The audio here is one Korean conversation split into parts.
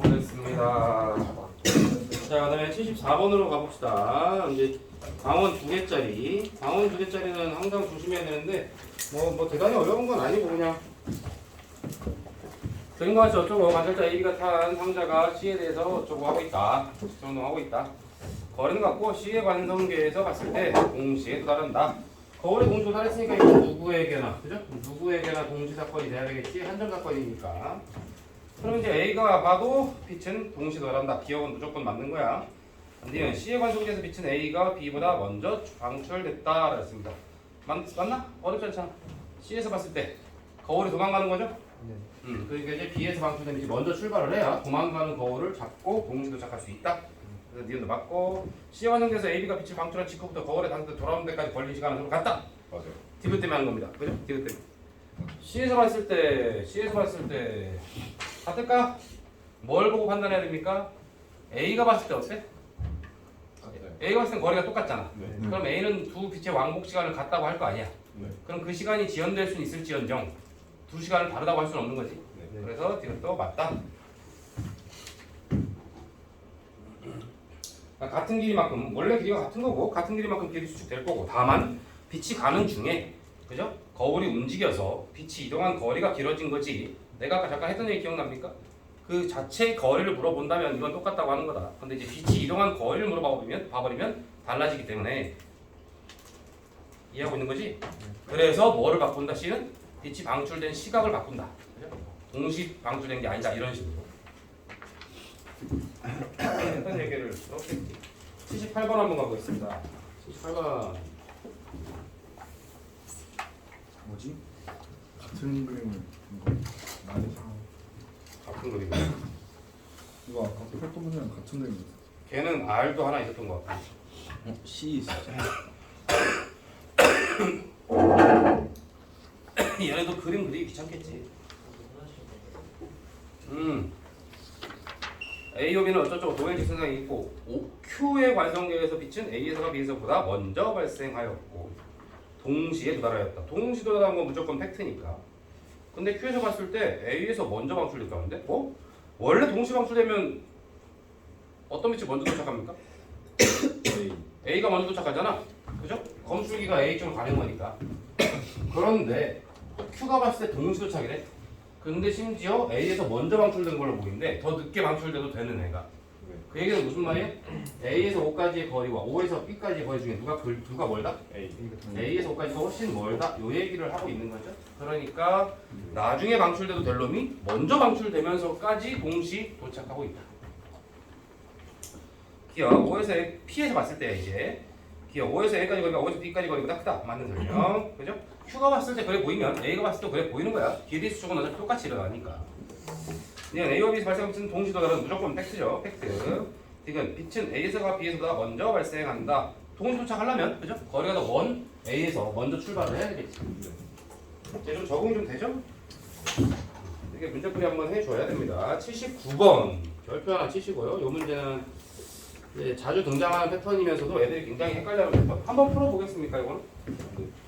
보냈습니다. 자, 그다음에 74번으로 가봅시다. 이제 광원 2개짜리. 광원 2개짜리는 항상 조심해야 되는데 뭐 대단히 어려운 건 아니고 그냥 그린 거 같이 어쩌고 관찰자 A가 탄 상자가 C에 대해서 어쩌고 하고 있다. 정동하고 있다. 거리는 같고 C의 관성계에서 봤을 때 동시에 도달한다. 거울에 동시 도달했으니까 이건 누구에게나, 그죠? 누구에게나 동시 사건이 돼야 되겠지. 한 점 사건이니까. 그럼 이제 A가 봐도 빛은 동시 도달한다. 기억은 무조건 맞는 거야. 근데 C의 관성계에서 빛은 A가 B보다 먼저 방출됐다. 그랬습니다. 맞나? 어렵지 않잖아. C에서 봤을 때 거울이 도망가는 거죠? 그러니까 이제 B에서 방출된 빛이 먼저 출발을 해야 도망가는 거울을 잡고 동시 도착할 수 있다. 그래서 니은도 맞고 C의 관성계에서 AB가 빛을 방출한 직후부터 거울에 닿을 돌아오는 데까지 걸린 시간은 서로 같다. 맞아요. 디귿 때문에 하는 겁니다. 그죠? 디귿 때문에. C에서 봤을 때 같을까? 뭘 보고 판단해야 됩니까? A가 봤을 때 어때? A가 봤을 땐 거리가 똑같잖아. 네. 그럼 A는 두 빛의 왕복 시간을 같다고 할 거 아니야. 네. 그럼 그 시간이 지연될 수는 있을지언정 두 시간을 다르다고 할 수는 없는 거지. 네. 그래서 디귿도 맞다. 같은 길이만큼 원래 길이가 같은 거고 같은 길이만큼 길이 수축될 거고 다만 빛이 가는 중에 그죠? 거울이 움직여서 빛이 이동한 거리가 길어진 거지. 내가 아까 잠깐 했던 얘기 기억납니까? 그 자체의 거리를 물어본다면 이건 똑같다고 하는 거다. 근데 이제 빛이 이동한 거리를 봐버리면 달라지기 때문에 이해하고 있는 거지? 그래서 뭐를 바꾼다? C는 빛이 방출된 시각을 바꾼다. 그죠? 동시 방출된 게 아니다. 이런 식으로. 했던 얘기를 이렇게 78번 한번 가보겠습니다. 78번. 뭐지? 같은 그림을 많이 사. 같은 그림. 이거 아까 활동문이랑 같은 그림이었어. 걔는 R도 하나 있었던 것 같아. C 있었죠. 얘네도 그림 그리기 귀찮겠지. A, B는 어쩌고 도의 직선상이 있고 Q의 관성계에서 빛은 A에서가 B에서보다 먼저 발생하였고 동시에 도달하였다. 동시 도달한 건 무조건 팩트니까. 근데 Q에서 봤을 때 A에서 먼저 방출됐다는데? 뭐? 원래 동시 방출되면 어떤 빛이 먼저 도착합니까? A가 먼저 도착하잖아. 그죠? 검출기가 A쪽으로 가는 거니까. 그런데 Q가 봤을 때 동시 도착이래. 근데 심지어 A에서 먼저 방출된 걸로 보이는데 더 늦게 방출돼도 되는 애가. 그 얘기는 무슨 말이야? A에서 O까지의 거리와 O에서 B까지의 거리 중에 누가 멀다? A에서 O까지가 훨씬 멀다. 요 얘기를 하고 있는 거죠. 그러니까 나중에 방출돼도 될 놈이 먼저 방출되면서까지 동시 도착하고 있다. 기억 O에서 P에서 봤을 때 이제 기억 O에서 A까지 거리가 O에서 B까지 거리보다 크다. 맞는 설명. 그죠? Q가 봤을 때 그래 보이면 A가 봤을 때 그래 보이는 거야. 길이 수축은 어차피 똑같이 일어나니까. 그냥 A와 B에서 발생한 빛은 동시 도달은 무조건 팩트죠. 팩트. 지금 빛은 A에서가 B에서보다 먼저 발생한다. 동시 도착하려면 그죠? 거리가 더 먼 A에서 먼저 출발을 해야 되겠지. 이제 좀 적응 좀 되죠? 이게 문제풀이 한번 해줘야 됩니다. 79번 별표 하나 치시고요. 이 문제는 이제 자주 등장하는 패턴이면서도 애들이 굉장히 헷갈려하는 패턴. 한번 풀어보겠습니까 이거는?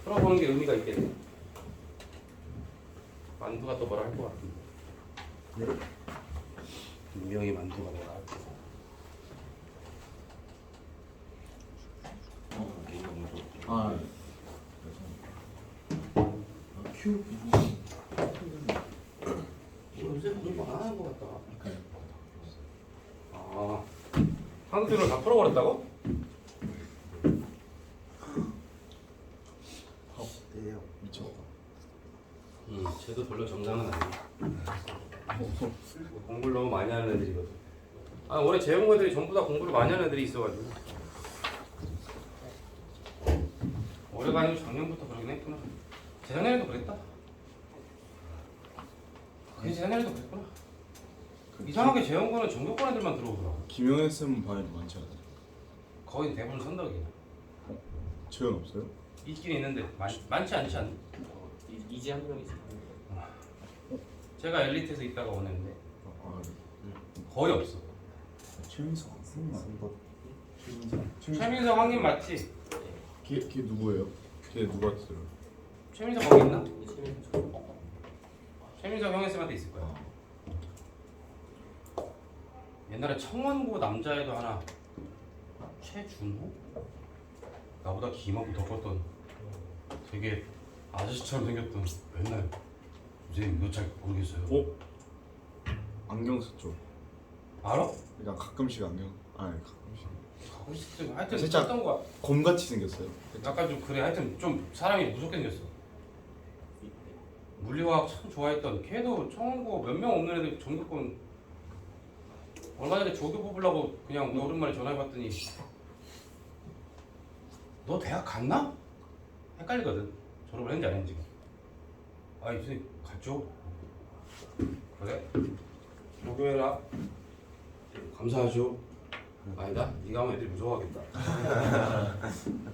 풀어보는 게 의미가 있겠네. 만두가 또 뭐라 할 것 같은데. 네. 분명히 만두가 뭐라 할 것 같아. 아, Q. 요새 공부 안 하는 것 같다. 아, 한국교를 다 풀어버렸다고? 네, 미쳤다. 쟤도 별로 정상은 아니야. 공부를 너무 많이 하는 애들이거든. 아, 올해 재용 애들이 전부 다 공부를 많이 하는 애들이 있어가지고. 올해가 아니고 작년부터 그러긴 했구나. 재작년에도 그랬다. 재작년에도 그랬구나. 이상하게 재용고는 전교권 애들만 들어오더라고. 김영애 쌤 반에 많지 않아요? 거의 대부분 선덕이야. 재현 없어요? 있긴 있는데 많지 않지 않니? 이제 한 명이지. 제가 엘리트에서 있다가 오는데 아, 거의 없어. 최민석 최민석 황님 맞지? 걔 누구예요? 걔 누가 했어요? 최민석 거기 있나? 최민석 형의 쌤한테 있을 거야. 옛날에 청원고 남자애도 하나 최준호? 나보다 기만큼 더 컸던 되게 아저씨처럼 생겼던 맨날 선생님 이거 잘 모르겠어요. 안경 썼죠. 알아? 그냥 가끔씩 안경. 아니 가끔씩. 가끔씩 하여튼 진짜- 썼던 거야. 곰같이 생겼어요. 약간 좀 그래. 하여튼 좀 사람이 무섭게 생겼어. 물리화학 참 좋아했던 걔도 청원고 몇 명 없는 애들 전교권 얼마 전에 조교 뽑으려고 그냥 오랜만에 전화해봤더니 너 대학 갔나? 헷갈리거든. 졸업을 했는지 안 했는지. 아니 선생님 갔죠? 그래? 조교해라. 감사하죠. 아니다. 네가 하면 애들이 무서워하겠다.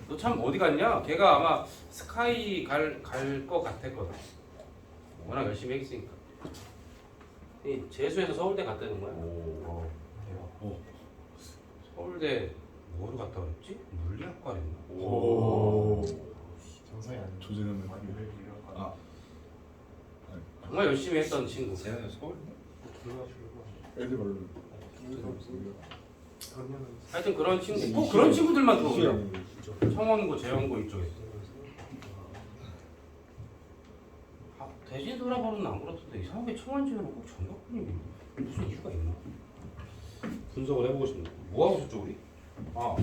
너 참 어디 갔냐? 걔가 아마 스카이 갈 거 같았거든. 워낙 열심히 했으니까. 이 재수해서 서울대 갔다는 거야. 대박. 서울대 뭐로 갔다 그랬지? 물리학과랬나? 정상이 아니야. 조재는 아 정말 열심히 했던 친구. 쟤는 서울 애들 별로. 하여튼 그런 친구, 꼭 그런 친구들만 들어오네. 청원고, 재원고 이쪽에서. 대신 돌아보는 안 그렇던데 이상하게 청원지는 꼭 전교권이 무슨 이유가 있나? 분석을 해보고 싶네. 뭐 하고 있었죠 우리? 아,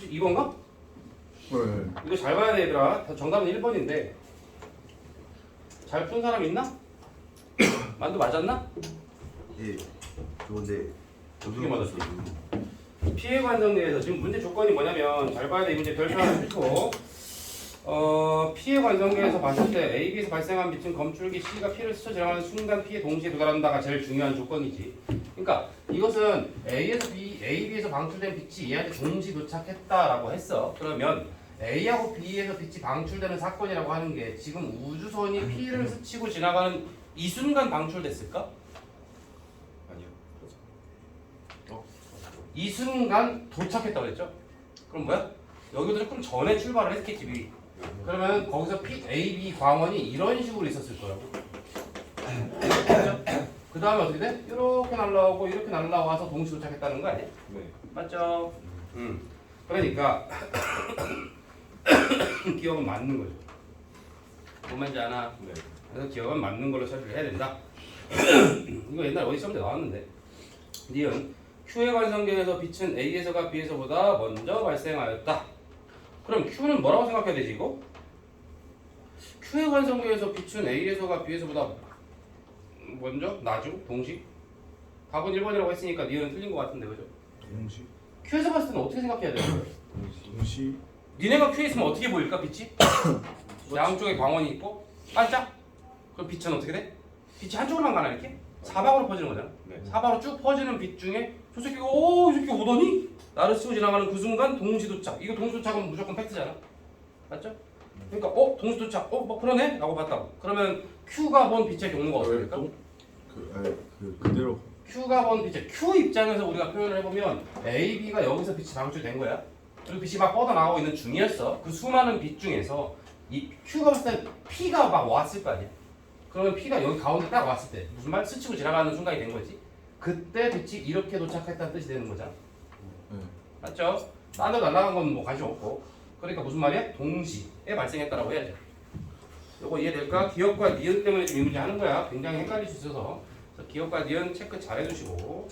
이건가? 네. 이거 잘 봐야 돼 얘들아. 정답은 1번인데 잘 푼 사람 있나? 만두 맞았나? 예, 좋은데 어떻게 맞았어? 피해 관성계에서 지금 문제 조건이 뭐냐면 잘 봐야 돼. 이 문제 별표 하나 훑고 피해 관성계에서 봤을 때 AB에서 발생한 빛은 검출기 C가 P를 스쳐 지나가는 순간 P에 동시에 도달한다가 제일 중요한 조건이지. 그러니까 이것은 AB에서 방출된 빛이 얘한테 동시 도착했다라고 했어. 그러면 A하고 B에서 빛이 방출되는 사건이라고 하는 게 지금 우주선이 P를 스치고 지나가는 이 순간 방출됐을까? 아니요. 이 순간 도착했다고 했죠? 그럼 뭐야? 여기도 조금 전에 출발을 했겠지 미리. 그러면 거기서 A, B 광원이 이런 식으로 있었을 거라고. 맞죠? 그 다음에 어떻게 돼? 이렇게 날라오고 이렇게 날라와서 동시 도착했다는 거 아니야? 네. 맞죠? 그러니까 기억은 맞는 거죠. 뭔 말인지 아나? 네. 그래서 기억은 맞는 걸로 처리를 해야 된다. 이거 옛날 어디 시험때 나왔는데. 니은 Q의 관성계에서 빛은 A에서가 B에서보다 먼저 발생하였다. 그럼 Q는 뭐라고 생각해야 되지 이거? Q의 관성계에서 빛은 A에서가 B에서보다 먼저? 나죠? 동시? 답은 1번이라고 했으니까 니은 틀린 것 같은데 그죠? 동시. Q에서 봤을 때는 어떻게 생각해야 돼요? 동시. 니네가 Q에 있으면 어떻게 보일까 빛이? 양쪽에 광원이 있고 반짝? 그럼 빛은 어떻게 돼? 빛이 한쪽으로만 가나 이렇게? 사방으로 퍼지는 거잖아. 네. 사방으로 쭉 퍼지는 빛 중에 저 새끼가 이 새끼 오더니 나를 스치고 지나가는 그 순간 동시 도착. 이거 동시 도착은 무조건 팩트잖아. 맞죠? 그러니까 동시 도착. 뭐 그러네? 라고 봤다고. 그러면 Q가 본 빛의 경로가 어떻게 될까? 그대로. Q가 본 빛의 Q 입장에서 우리가 표현을 해보면 A, B가 여기서 빛이 방출된 거야. 그리고 빛이 막 뻗어나가고 있는 중이었어. 그 수많은 빛 중에서 이 Q가 봤을 때 P가 막 왔을 거 아니야. 그러면 P가 여기 가운데 딱 왔을 때 무슨 말? 스치고 지나가는 순간이 된 거지. 그때 빛이 이렇게 도착했다는 뜻이 되는 거잖아. 네. 맞죠? 딴 데 날아간 건 뭐 관심 없고. 그러니까 무슨 말이야? 동시에 발생했다라고 해야죠. 요거 이해될까? 기억과 니은 때문에 지금 이 문제 하는 거야. 굉장히 헷갈릴 수 있어서. 그래서 기억과 니은 체크 잘 해주시고.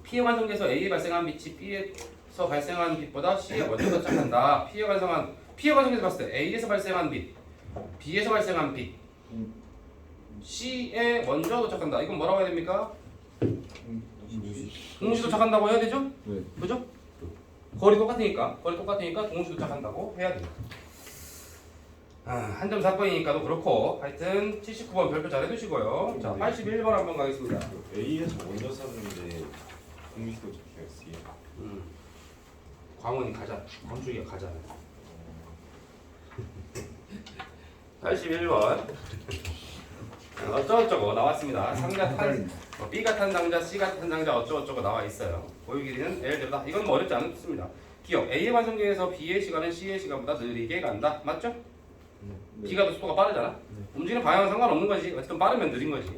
P의 관성계에서 A에 발생한 빛이 B에서 발생한 빛보다 C에 먼저 도착한다. P의 관성계에서 봤을 때 A에서 발생한 빛, B에서 발생한 빛, C에 먼저 도착한다. 이건 뭐라고 해야 됩니까? 동시 도착한다고 해야 되죠? 네. 그죠? 거리 똑같으니까 동시 도착한다고 해야 됩니다. 한 점 사건이니까도 그렇고 하여튼 79번 별표 잘 해두시고요. 자 81번 한번 가겠습니다. A에서 먼저 샀는데 공시도 적혀있어요. 광원이 가자. 건축이가 가잖아. 81번 어쩌고저쩌고 나왔습니다. 상자 탄 B가 탄 상자, C가 탄 상자 어쩌고저쩌고 나와 있어요. 고유 길이는 L 제로다. 이건 뭐 어렵지 않습니다. 기억 A의 관성계에서 B의 시간은 C의 시간보다 느리게 간다. 맞죠? B가 더 속도가 빠르잖아. 움직이는 방향은 상관없는 거지. 어쨌든 빠르면 느린 거지.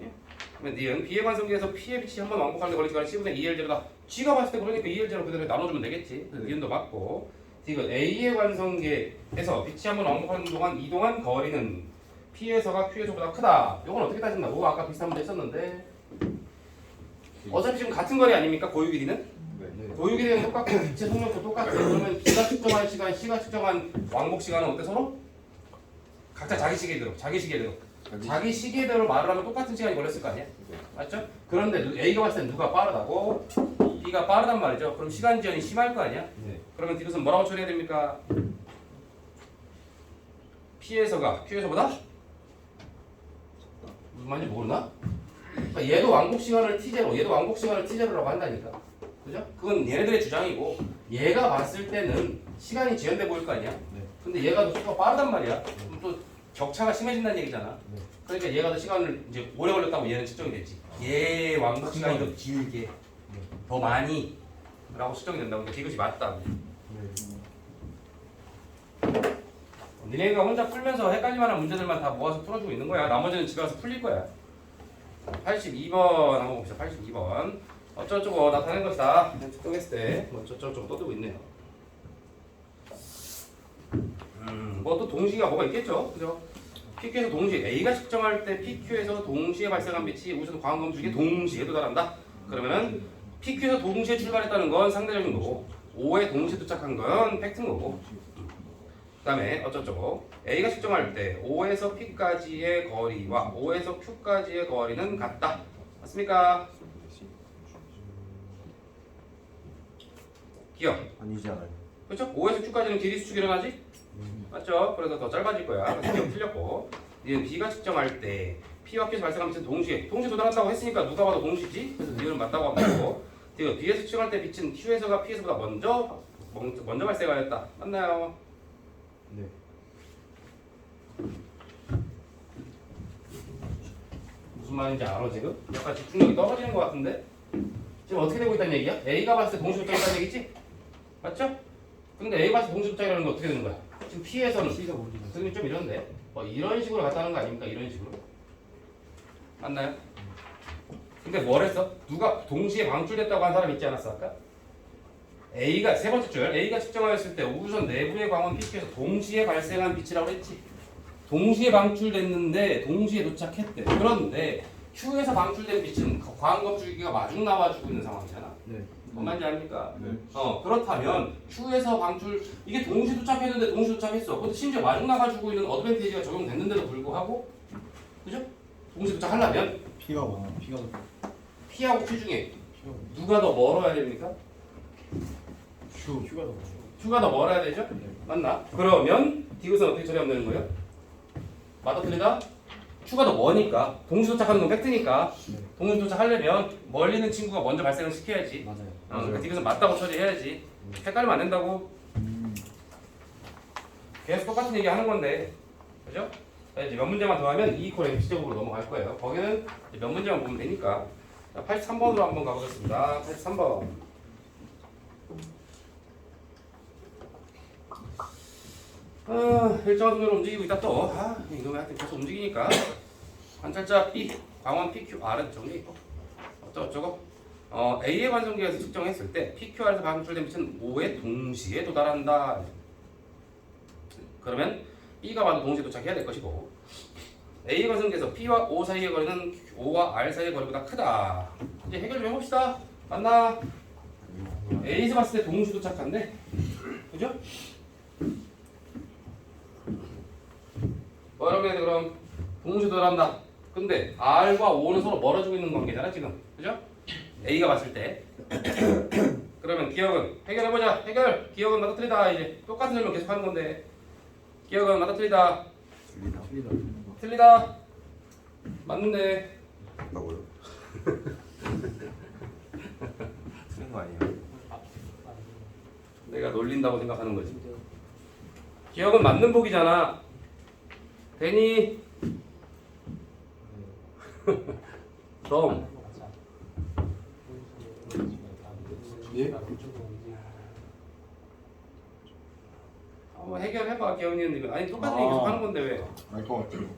그러면 니은 B의 관성계에서 P의 빛이 한번 왕복하는데 걸릴 시간이 C분의 2L0다. G가 봤을 때 그러니까 2L0 그대로 나눠주면 되겠지. 그래서 니은도 맞고. 이거 A의 관성계에서 빛이 한번 왕복하는 동안 이동한 거리는 P에서가 Q에서보다 크다. 이건 어떻게 따진다고? 아까 비슷한 문제 했었는데 어차피 지금 같은 거리 아닙니까? 고유 길이는? 네. 고유 길이는 똑같고 빛의 속력도 똑같아. 그러면 B가 측정한 시간, C가 측정한 왕복 시간은 어때 서로? 각자 자기 시계대로, 자기 시계대로 말을 하면 똑같은 시간이 걸렸을 거 아니야? 맞죠? 그런데 A가 봤을 땐 누가 빠르다고? B가 빠르단 말이죠. 그럼 시간 지연이 심할 거 아니야? 네. 그러면 이것은 뭐라고 처리해야 됩니까? P에서가 Q에서보다? 무슨 말인지 모르나? 그러니까 얘도 왕복 시간을 T0, 얘도 왕복 시간을 T0라고 한다니까. 그죠? 그건 얘네들의 주장이고 얘가 봤을 때는 시간이 지연돼 보일 거 아니야? 근데 얘가 더 속도가 빠르단 말이야. 그럼 또 격차가 심해진다는 얘기잖아. 그러니까 얘가 더 시간을 이제 오래 걸렸다고 얘는 측정이 됐지. 얘 왕복 시간이 더 길게, 더 많이 라고 측정이 된다고. 그러니까 이것이 맞다고. 니네가 혼자 풀면서 헷갈릴 만한 문제들만 다 모아서 풀어주고 있는 거야. 나머지는 집에 가서 풀릴 거야. 82번 한번 봅시다. 82번. 어쩌고저쩌고 나타낸 것이다. 측정했을 때 어쩌고저쩌고 떠들고 있네요. 뭐 또 동시가 뭐가 있겠죠, 그죠? PQ에서 동시에 A가 측정할 때 PQ에서 동시에 발생한 빛이 우선 광원 중에 동시에 도달한다. 그러면은 PQ에서 동시에 출발했다는 건 상대적인 거고, O에 동시에 도착한 건 팩트인 거고. 그다음에 어쩌고저쩌고 A가 측정할 때 O에서 P까지의 거리와 O에서 Q까지의 거리는 같다. 맞습니까? 기억. 아니지 않아요. 그렇죠? O에서 Q까지는 길이 수축이 일어나지? 맞죠? 그래서 더 짧아질 거야. 그래서 기억 틀렸고. 니는 B가 측정할 때 P와 Q에서 발생한 빛은 동시에 도달한다고 했으니까 누가 봐도 동시지? 그래서 니는 맞다고 하면 되고. B에서 측정할 때 빛은 Q에서가 P에서보다 먼저 발생하였다. 맞나요? 네. 무슨 말인지 알아 지금? 약간 집중력이 떨어지는 것 같은데? 지금 어떻게 되고 있다는 얘기야? A가 봤을 때 동시 도착이라는 얘기지? 맞죠? 근데 A가 봤을 때 동시 도착이라는 건 어떻게 되는 거야? 지금 P에서는 C가 먼저. 선생님 좀 이런데 이런 식으로 갔다는 거 아닙니까? 이런 식으로 맞나요? 근데 뭘 했어? 누가 동시에 방출됐다고 한 사람 있지 않았어 아까? A가 세 번째 줄 A가 측정하였을 때 우선 내부의 광원 PQ에서 동시에 발생한 빛이라고 했지. 동시에 방출됐는데 동시에 도착했대. 그런데 Q에서 방출된 빛은 광원 줄기가 마중 나와주고 있는 상황이잖아. 네. 뭔 말인지 압니까? 네. 그렇다면 Q에서 방출 이게 동시 도착했는데 동시 도착했어. 근데 심지어 마중 나가지고 있는 어드밴티지가 적용됐는데도 불구하고 그죠? 동시 도착하려면 P가 많아. P가 더. P하고 Q 중에 누가 더 멀어야 됩니까? Q가 더. Q가 더 멀어야 되죠? 맞나? 그러면 디귿은 어떻게 처리하면 되는 거예요? 맞아 틀리다? Q가 더 머니까 동시 도착하는 건 팩트니까 동시 도착하려면 멀리 있는 친구가 먼저 발생을 시켜야지. 맞아요. 그러니까 디귿은 맞다고 처리해야지. 헷갈리면 안 된다고. 계속 똑같은 얘기 하는 건데 그죠? 자, 이제 몇 문제만 더 하면 이 코너 MC적으로 넘어갈 거예요. 거기는 이제 몇 문제만 보면 되니까. 자, 83번으로 한번 가보겠습니다. 83번. 일정한 속도로 움직이고 있다 또. 이거 하여튼 계속 움직이니까. 관찰자 B, 광원 PQR은 정리했고. 어쩌고. A의 관성계에서 측정했을 때 PQR에서 방출된 빛은 O에 동시에 도달한다. 그러면 B가 봐도 동시에 도착해야 될 것이고 A의 관성계에서 P와 O 사이의 거리는 O와 R 사이의 거리보다 크다. 이제 해결 좀 해봅시다. 맞나? A에서 봤을 때 동시 도착한데 그죠? 뭐라고 해야 돼 그럼? 동시 도달한다. 근데 R과 O는 서로 멀어지고 있는 관계잖아 지금. 그죠? A가 봤을 때 그러면 기억은 해결해보자. 해결. 기억은 맞다 틀리다. 이제 똑같은 설명 계속 하는 건데 기억은 맞다 틀리다. 틀리다. 맞는데 맞다고요? 틀린 거 아니에요? 내가 놀린다고 생각하는 거지. 기억은 맞는 복이잖아. 되니? 그럼 예? 한번 해결해봐 기억니는 이거 아니 똑같은 얘기 계속 하는 건데 왜? 알 것 같아요.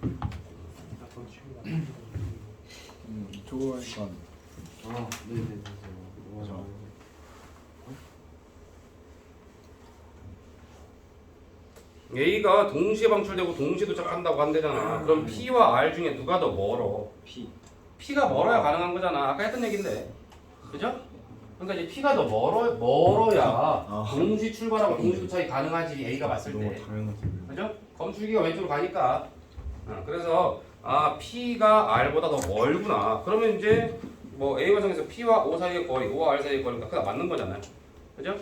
이쪽으로 하니까 아, 네네네. 맞아. A가 동시에 방출되고 동시에 도착한다고 한대잖아. 그럼 P와 R 중에 누가 더 멀어? P. P가 멀어야 가능한 거잖아. 아까 했던 얘긴데, 그죠? 그러니까 이제 P가 더 멀어야 동시 출발하고 동시 도착이 가능하지. A가 봤을 너무 때, 당연하지. 그죠? 검출기가 왼쪽으로 가니까. 그래서 P가 R보다 더 멀구나. 그러면 이제 뭐 A 과정에서 P와 O 사이의 거리, O와 R 사이의 거리가 크다 맞는 거잖아요. 그죠?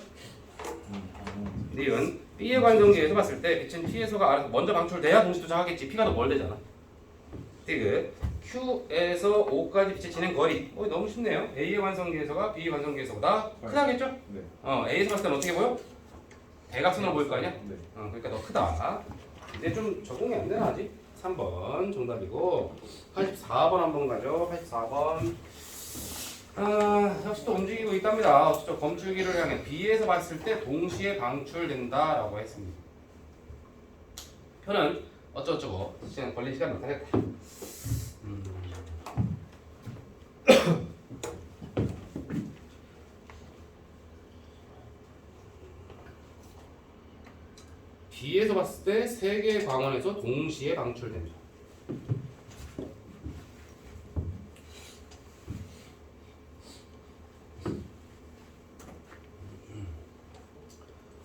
니은 B의 관성계에서 봤을 때 빛은 P에서가 R에서 먼저 방출돼야 동시 도착하겠지. P가 더 멀대잖아. 디귿 Q에서 O까지 빛의 진행 거리. 너무 쉽네요. A의 관성계에서가 B의 관성계에서보다 크다겠죠? 네. A에서 봤을 때는 어떻게 보여? 대각선으로 보일 거 아니야? 네. 그러니까 더 크다. 근데 좀 적응이 안 되나 아직? 3번 정답이고 84번 한번 가죠. 84번. 역시 또 움직이고 있답니다. 저 검출기를 향해 B에서 봤을 때 동시에 방출된다라고 했습니다. 표는 어쩌고저쩌고 시간 걸린 시간 못하겠다. B에서 봤을 때 세 개의 광원에서 동시에 방출됩니다.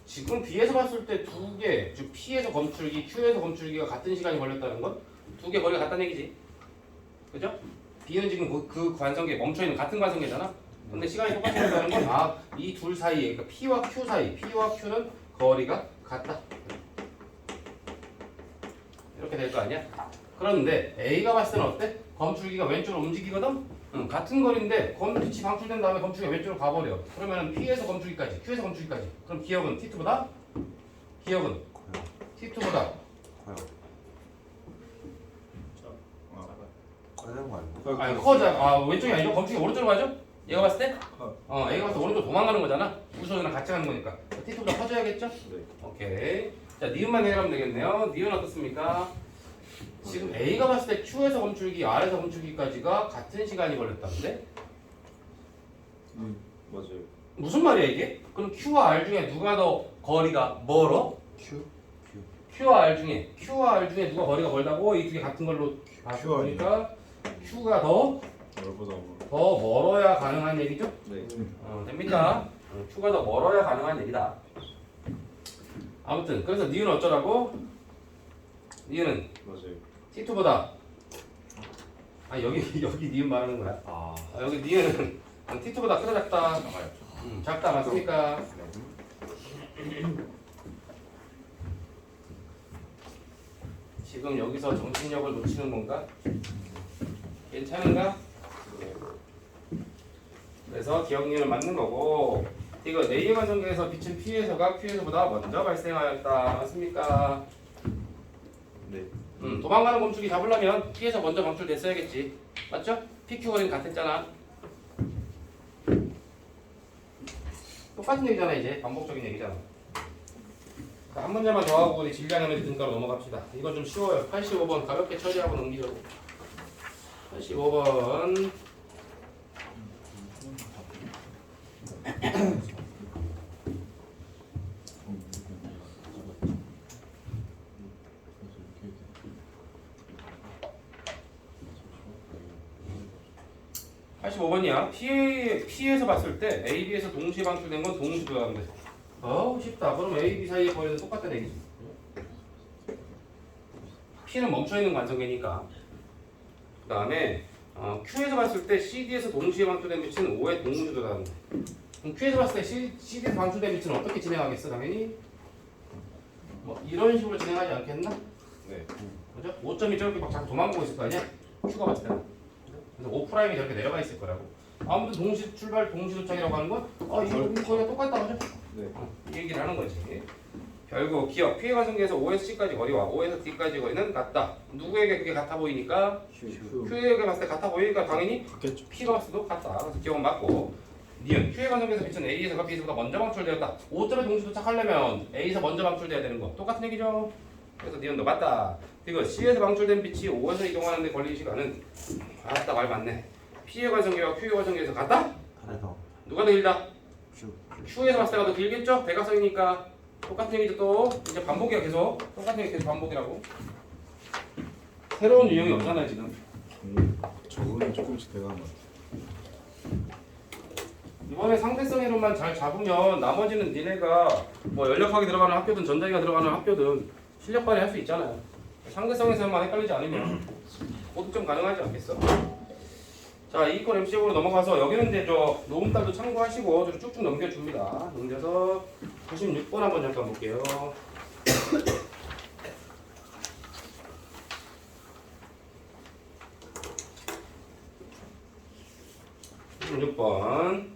지금 B에서 봤을 때 두 개, 즉 P에서 검출기, Q에서 검출기가 같은 시간이 걸렸다는 건 두 개 거리가 같다는 얘기지. 그죠? B는 지금 그 관성계 멈춰있는 같은 관성계잖아. 근데 시간이 똑같이 걸린다는 건 이 둘 사이에, 그러니까 P와 Q 사이, P와 Q는 거리가 같다. 이렇게 될 거 아니야? 그런데 A가 봤을 때는 어때? 검출기가 왼쪽으로 움직이거든? 같은 거리인데 빛이 방출된 다음에 검출기가 왼쪽으로 가버려. 그러면 P에서 검출기까지, Q에서 검출기까지. 그럼 기억은 T2보다? 기억은 T2보다 커야 거 아니고? 아니 커져. 왼쪽이 아니죠? 검출기 오른쪽으로 가죠? 얘가 봤을 때? A가 봤을 때 오른쪽 도망가는 거잖아. 우선이랑 같이 가는 거니까 T2보다 커져야겠죠? 네. 오케이. 자, 니은만 해결하면 되겠네요. 니은 어떻습니까? 지금 A가 봤을 때 Q에서 검출기, R에서 검출기까지가 같은 시간이 걸렸다는데? 맞아요. 무슨 말이야 이게? 그럼 Q와 R 중에 누가 더 거리가 멀어? Q? Q와 R 중에 누가 거리가 멀다고? 이 두 개 같은 걸로 Q 보니까 Q가 더 넓보다 멀어야 가능한 얘기죠? 네. 됩니다. Q가 더 멀어야 가능한 얘기다. 아무튼 그래서 니은 어쩌라고? 니은은 맞아요. T2보다 여기 니은 말하는 거야. 여기 니은은 T2보다 크다 작다? 작다 맞습니까? 지금 여기서 정신력을 놓치는 건가? 괜찮은가? 그래서 기억력은 맞는 거고 이거 A의 관성계에서 빛은 P에서가 Q에서보다 먼저 발생하였다 맞습니까? 네. 도망가는 검출기 잡으려면 P에서 먼저 방출됐어야겠지. 맞죠? PQ 거리는 같았잖아. 똑같은 얘기잖아. 이제 반복적인 얘기잖아. 자, 한 문제만 더 하고 우리 질량의 등가로 넘어갑시다. 이건 좀 쉬워요. 85번 가볍게 처리하고 넘기자고. 85번 85번이야. P에서 봤을 때 A, B에서 동시에 방출된 건 동시도라는데. 쉽다. 그럼 A, B 사이의 거리는 똑같다 얘기지. P는 멈춰있는 관성계니까. 그 다음에 Q에서 봤을 때 CD에서 동시에 방출된 빛은 O의 동시도라는데. 그럼 Q에서 봤을 때 CD에서 방출된 빛은 어떻게 진행하겠어? 당연히 뭐 이런 식으로 진행하지 않겠나? 네. 그죠? 5점이 저렇게 막 자꾸 도망가고 있을 거 아니야? Q가 봤을 때는. 그래서 5'이 저렇게 내려가 있을 거라고. 아무튼 동시 출발, 동시 도착이라고 하는 건 이거 거리가 똑같다 그죠? 네. 이 얘기를 하는 거지. 결국 기억 P의 관성계에서 O에서 C까지 거리와 O에서 D까지 거리는 같다. 누구에게 그게 같아 보이니까? Q에게 봤을 때 같아 보이니까 당연히 같겠죠. P가 봤을 때도 같다. 그래서 기억은 맞고 니은 Q의 관성계에서 빛은 A에서가 B에서보다 먼저 방출되었다. 5점의 동시 도착하려면 A에서 먼저 방출돼야 되는 거 똑같은 얘기죠. 그래서 니은도 맞다. 그리고 C에서 방출된 빛이 O에서 이동하는 데 걸리는 시간은 아따 말 맞네. P의 관성계와 Q의 관성계에서 같다? 다르다. 누가 더 길다? 슈. Q에서 봤을 때가 더 길겠죠? 대각선이니까 똑같은 얘기죠. 또 이제 반복이야. 계속 똑같은 얘기 계속 반복이라고. 새로운 유형이 없잖아요 지금. 저거는 조금씩 대단한 것 같아. 이번에 상대성 이론만 잘 잡으면 나머지는 니네가 뭐 연력학이 들어가는 학교든 전자기가 들어가는 학교든 실력 발휘할 수 있잖아요. 상대성에서만 헷갈리지 않으면 고득점 가능하지 않겠어? 자, 이권 MC적으로 넘어가서 여기는 이제 저 녹음달도 참고하시고 좀 쭉쭉 넘겨줍니다. 넘겨서 96번 한번 잠깐 볼게요. 96번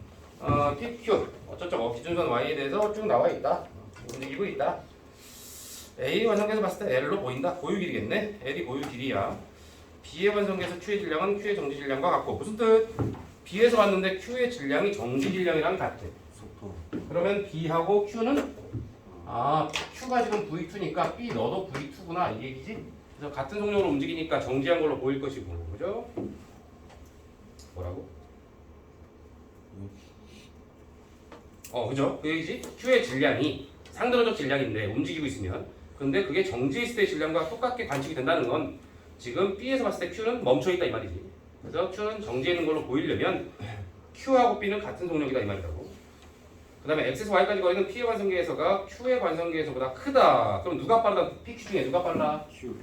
PQ 어쩌저쩌고 기준선 Y에 대해서 쭉 나와 있다. 움직이고 있다. A 관성계에서 봤을 때 L로 보인다. 고유 길이겠네. L이 고유 길이야. B의 관성계에서 Q의 질량은 Q의 정지 질량과 같고 무슨 뜻? B에서 봤는데 Q의 질량이 정지 질량이랑 같아. 속도. 그러면 B하고 Q는 Q가 지금 V2니까 B 너도 V2구나 이 얘기지? 그래서 같은 속력으로 움직이니까 정지한 걸로 보일 것이고 그죠? 뭐라고? 그죠? 그 얘기지? Q의 질량이 상대론적 질량인데 움직이고 있으면 근데 그게 정지해 있을 때 질량과 똑같게 관측이 된다는 건 지금 B에서 봤을 때 Q는 멈춰있다 이 말이지. 그래서 Q는 정지해 있는 걸로 보이려면 Q하고 B는 같은 속력이다 이 말이라고. 그 다음에 X에서 Y까지 거리는 P의 관성계에서가 Q의 관성계에서보다 크다. 그럼 누가 빠르다? PQ 중에 누가 빨라? Q.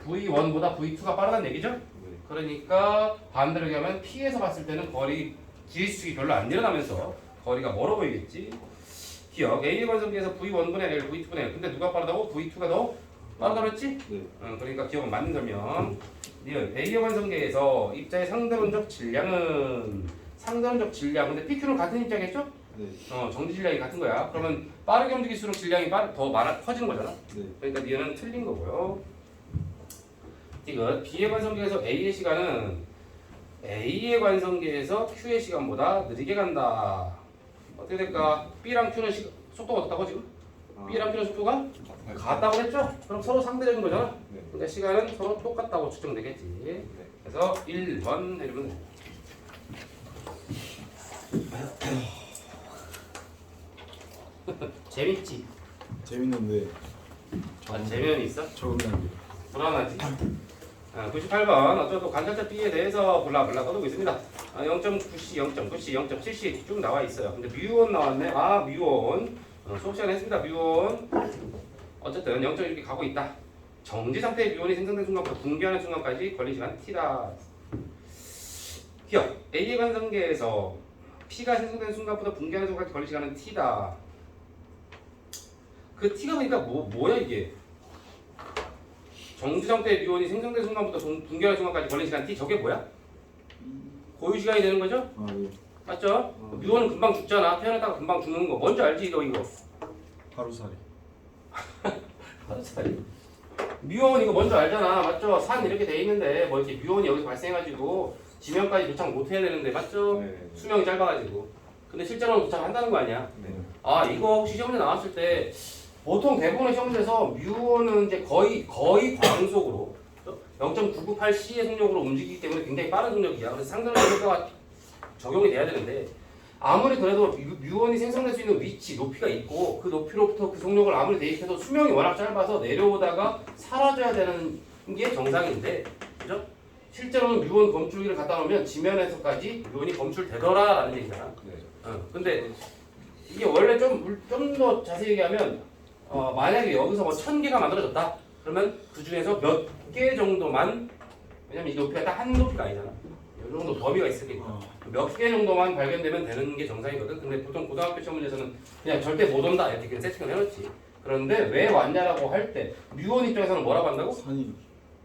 V1보다 V2가 빠르다는 얘기죠? 네. 그러니까 반대로 얘기하면 P에서 봤을 때는 거리 길이수축이 별로 안 일어나면서 거리가 멀어 보이겠지. 기억 A의 관성계에서 V1분의 L, V2분의 L. 근데 누가 빠르다고? V2가 더 빠르다고 했지? 네. 그러니까 기억은 맞는 설명. 니은 A의 관성계에서 입자의 상대론적 질량은 상대론적 질량. 근데 PQ는 같은 입자겠죠? 네. 정지 질량이 같은 거야. 그러면 빠르게 움직일수록 질량이 더 커지는 거잖아. 네. 그러니까 니은은 틀린 거고요. 이거 B의 관성계에서 A의 시간은 A의 관성계에서 Q의 시간보다 느리게 간다. 어떻게 될까? B랑 Q는 속도가 어떻다고 지금? B랑 Q는 속도가 같다고 했죠? 그럼 서로 상대적인 거잖아. 네. 그러니까 시간은 서로 똑같다고 측정되겠지. 그래서 1번 해주면 돼. 재밌지? 재밌는데 재미는 있어? 적응하기. 불안하지? 98번 어쩌고 관찰자 B에 대해서 블라블라 떠들고 있습니다. 0.9C, 0.9C, 0.7C 쭉 나와 있어요. 근데 뮤온 나왔네. 뮤온 수업 시간에 했습니다. 뮤온 어쨌든 0. 이렇게 가고 있다. 정지 상태의 뮤온이 생성된 순간부터 붕괴하는 순간까지 걸린 시간 T다. 기억 A의 관성계에서 P가 생성된 순간부터 붕괴하는 순간까지 걸린 시간은 T다. 그 T가 그러니까 뭐야 이게? 정지 상태의 뮤온이 생성된 순간부터 붕괴하는 순간까지 걸린 시간 T 저게 뭐야? 고유 시간이 되는 거죠? 네. 맞죠? 뮤온은 금방 죽잖아. 태어났다가 금방 죽는 거. 뭔지 알지 너 이거? 하루살이. 하루살이. 뮤온 이거 뭔지 알잖아. 맞죠? 산 이렇게 돼 있는데 뭐 이렇게 뮤온이 여기서 발생해가지고 지면까지 도착 못 해야 되는데 맞죠? 네. 수명이 짧아가지고. 근데 실제로는 도착한다는 거 아니야? 네. 이거 혹시 시험에 나왔을 때 보통 대부분의 시험에서 뮤온은 이제 거의 광속으로 0.998C의 속력으로 움직이기 때문에 굉장히 빠른 속력이야. 그래서 상대적 효과가 적용이 돼야 되는데 아무리 그래도 뮤온이 생성될 수 있는 위치, 높이가 있고 그 높이로부터 그 속력을 아무리 대입해도 수명이 워낙 짧아서 내려오다가 사라져야 되는 게 정상인데 그죠? 실제로는 뮤온 검출기를 갖다 놓으면 지면에서까지 뮤온이 검출되더라라는 얘기잖아. 네. 근데 이게 원래 좀 더 자세히 얘기하면 만약에 여기서 뭐 1000개가 만들어졌다 그러면 그 중에서 몇 개 정도만 왜냐면 이 높이가 딱 한 높이가 아니잖아. 이 정도 범위가 있으니까 몇 개 정도만 발견되면 되는 게 정상이거든. 근데 보통 고등학교 시험 문제에서는 그냥 절대 못 온다 이렇게 그냥 세팅을 해놓지. 그런데 왜 왔냐라고 할 때 뮤온 입장에서는 뭐라고 한다고? 산이.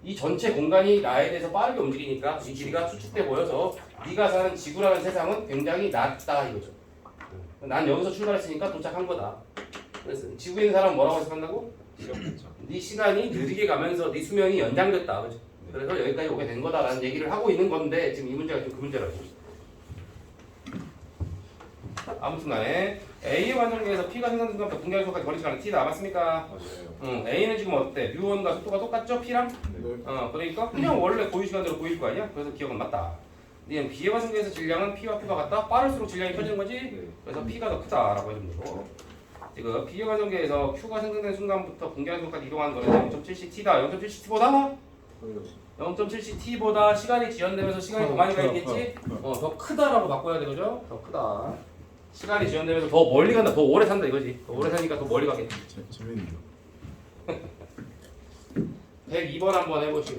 이 전체 공간이 나에 대해서 빠르게 움직이니까 이 길이가 수축돼 보여서 네가 사는 지구라는 세상은 굉장히 낮다 이거죠. 난 여기서 출발했으니까 도착한 거다. 그래서 지구에 있는 사람은 뭐라고 해석한다고? 네 시간이 느리게 가면서 네 수명이 연장됐다. 그죠? 그래서 여기까지 오게 된 거다라는 얘기를 하고 있는 건데 지금 이 문제가 지금 그 문제라고. 아무튼간에 A의 완성계에서 P가 생성된 순간부터 분계할 속까지 걸린 시간은 T다. 맞습니까? 맞아요. A는 지금 어때? 뮤1과 속도가 똑같죠? P랑? 네. 그러니까 그냥 원래 고유 시간대로 보일 거 아니야? 그래서 기억은 맞다. 근데 B의 완성계에서 질량은 P와 Q가 같다? 빠를수록 질량이 커지는 거지? 네. 그래서 P가 더 크다라고 해주면 되고 지금 B의 완성계에서 Q가 생성된 순간부터 분계할 속까지 이동하는 거는 0.7ct다. 0.7ct보다 0.7ct보다 시간이 지연되면서 시간이 더 많이 가 있겠지? 더 크다라고 바꿔야 되죠? 더 크다. 시간이 지연되면서 더 멀리 간다. 더 오래 산다 이거지. 더 오래 사니까 더 멀리 가겠지. 재밌네요. 102번 한번 해보시오.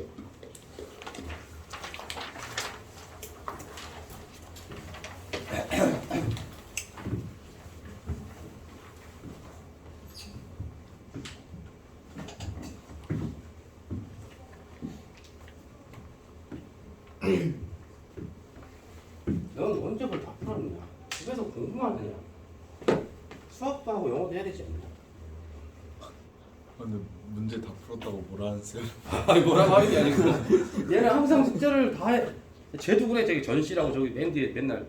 넌 언제 그걸 다 풀었냐? 집에서 공부만 하냐? 수학도 하고 영어도 해야 되지 않냐? 근데 문제 다 풀었다고 뭐라 하는 쌤? 아니 뭐라고 하는 게 아니고 얘는 항상 숙제를 다 해. 쟤도 그래. 저기 전씨라고 저기 맨 뒤에 맨날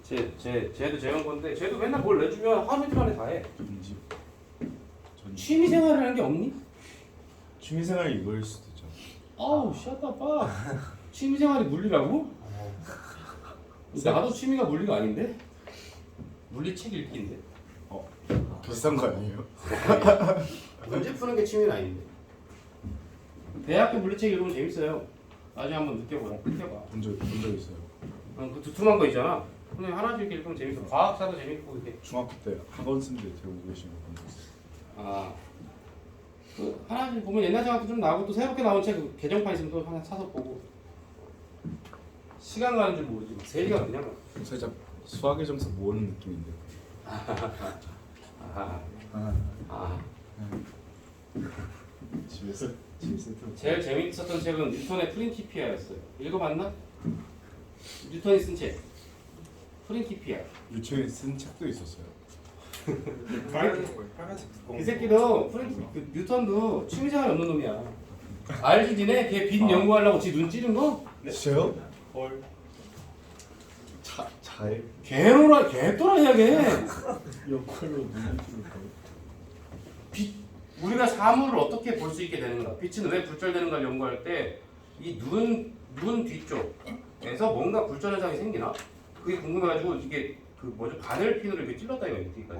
쟤도 재현 건데 쟤도 맨날 뭘 내주면 하루 이틀 만에 다 해. 전지. 취미 생활이라는 게 없니? 취미생활이 이거일 수도 있죠. 아우 샷다 빠. 취미 생활이 물리라고? 나도 취미가 물리가 아닌데? 물리 책 읽기인데. 비싼 거 아니에요? 문제 푸는 게 취미는 아닌데. 대학교 물리책 읽으면 재밌어요. 나중에 한번 느껴봐. 본 적 있어요. 그 두툼한 거 있잖아. 근데 하나씩 읽으면 재밌어. 과학사도 재밌고 이렇게. 중학교 때 학원 선생님들 데리고 계신 거 본 적 있어요. 아, 그 하나씩 보면 옛날 생각도 좀 나고 또 새롭게 나온 책 개정판 있으면 또 하나 사서 보고. 시간 가는 줄 모르지. 3시간 그냥 가. 살짝 수학의 점수 모으는 느낌인데. 아, 아. 집에서 제일 재밌었던 책은 뉴턴의 프린티피아였어요. 읽어봤나? 뉴턴이 쓴 책. 프린티피아. 유치원에 쓴 책도 있었어요. 빨간색 그 새끼도 그 뉴턴도 취미생활 없는 놈이야. 알지 니네? 걔 빛 연구하려고 지 눈 찌른 거? 진짜요? 헐. 잘 개또라이야 걔. 역할로 눈을 빛 우리가 사물을 어떻게 볼 수 있게 되는가? 빛은 왜 굴절되는가를 연구할 때 이 눈 뒤쪽에서 뭔가 굴절 현상이 생기나? 그게 궁금해가지고 이게 그 뭐죠? 바늘핀으로 이렇게 찔렀다 이거 뒤까지.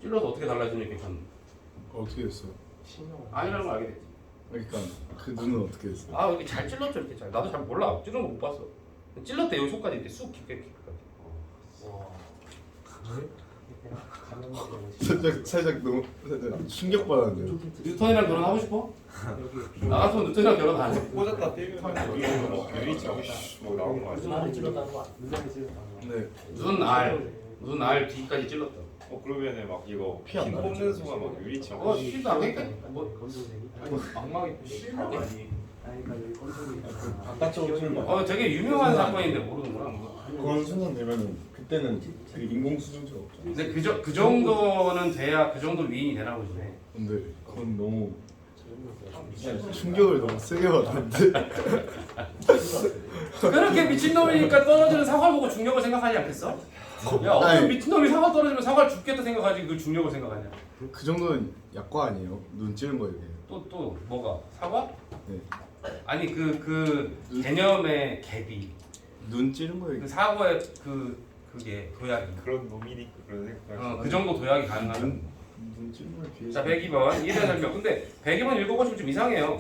찔러서 어떻게 달라지는 게 전 어떻게 됐어요? 아니라는 걸 알게 됐지. 그러니까 그 눈은 어떻게 됐어요? 아 이렇게 잘 찔렀죠 이렇게 잘. 나도 잘 몰라. 찌른 거 못 봤어. 찔렀대 여기 속까지 이렇게 쑥 깊게. 살짝 너무 충격 받았는데요. 뉴턴이랑 결혼하고 싶어? 나 같으면 뉴턴이랑 결혼 안 해. 꽂았다 떼면 유리창 뭐 나오는 거 아니야? 네. 눈알 뒤까지 찔렀다. 그러면은 막 이거 피안 핀 나죠? 뽑는 순간 막 유리창. 피도 안 겠다. 뭐 악마기 되게 유명한 사건인데 모르는구나. 그런 수준 되면은 그때는 되게 인공 수준제가 없죠. 근데 그 정도는 돼야 그 정도 위인이 되나 보지. 근데 그건 너무 충격을 너무 세게 받았는데. 그렇게 미친놈이니까 떨어지는 사과를 보고 중력을 생각하지 않겠어? 야 어떤 아니. 미친놈이 사과 떨어지면 사과를 죽겠다 생각하지 그 중력을 생각하냐? 그 정도는 약과 아니에요? 눈 찌른 거예요. 또 뭐가? 사과? 네. 아니 그 개념의 갭이 눈 찌른 거예요. 그 사과의 그게 도약이 그런 놈이니까 그런 생각. 그 정도 도약이 가능하면 눈 찌른 거에 비해서. 자 102번 이해된 설명. 근데 102번 읽어보시면 좀 이상해요.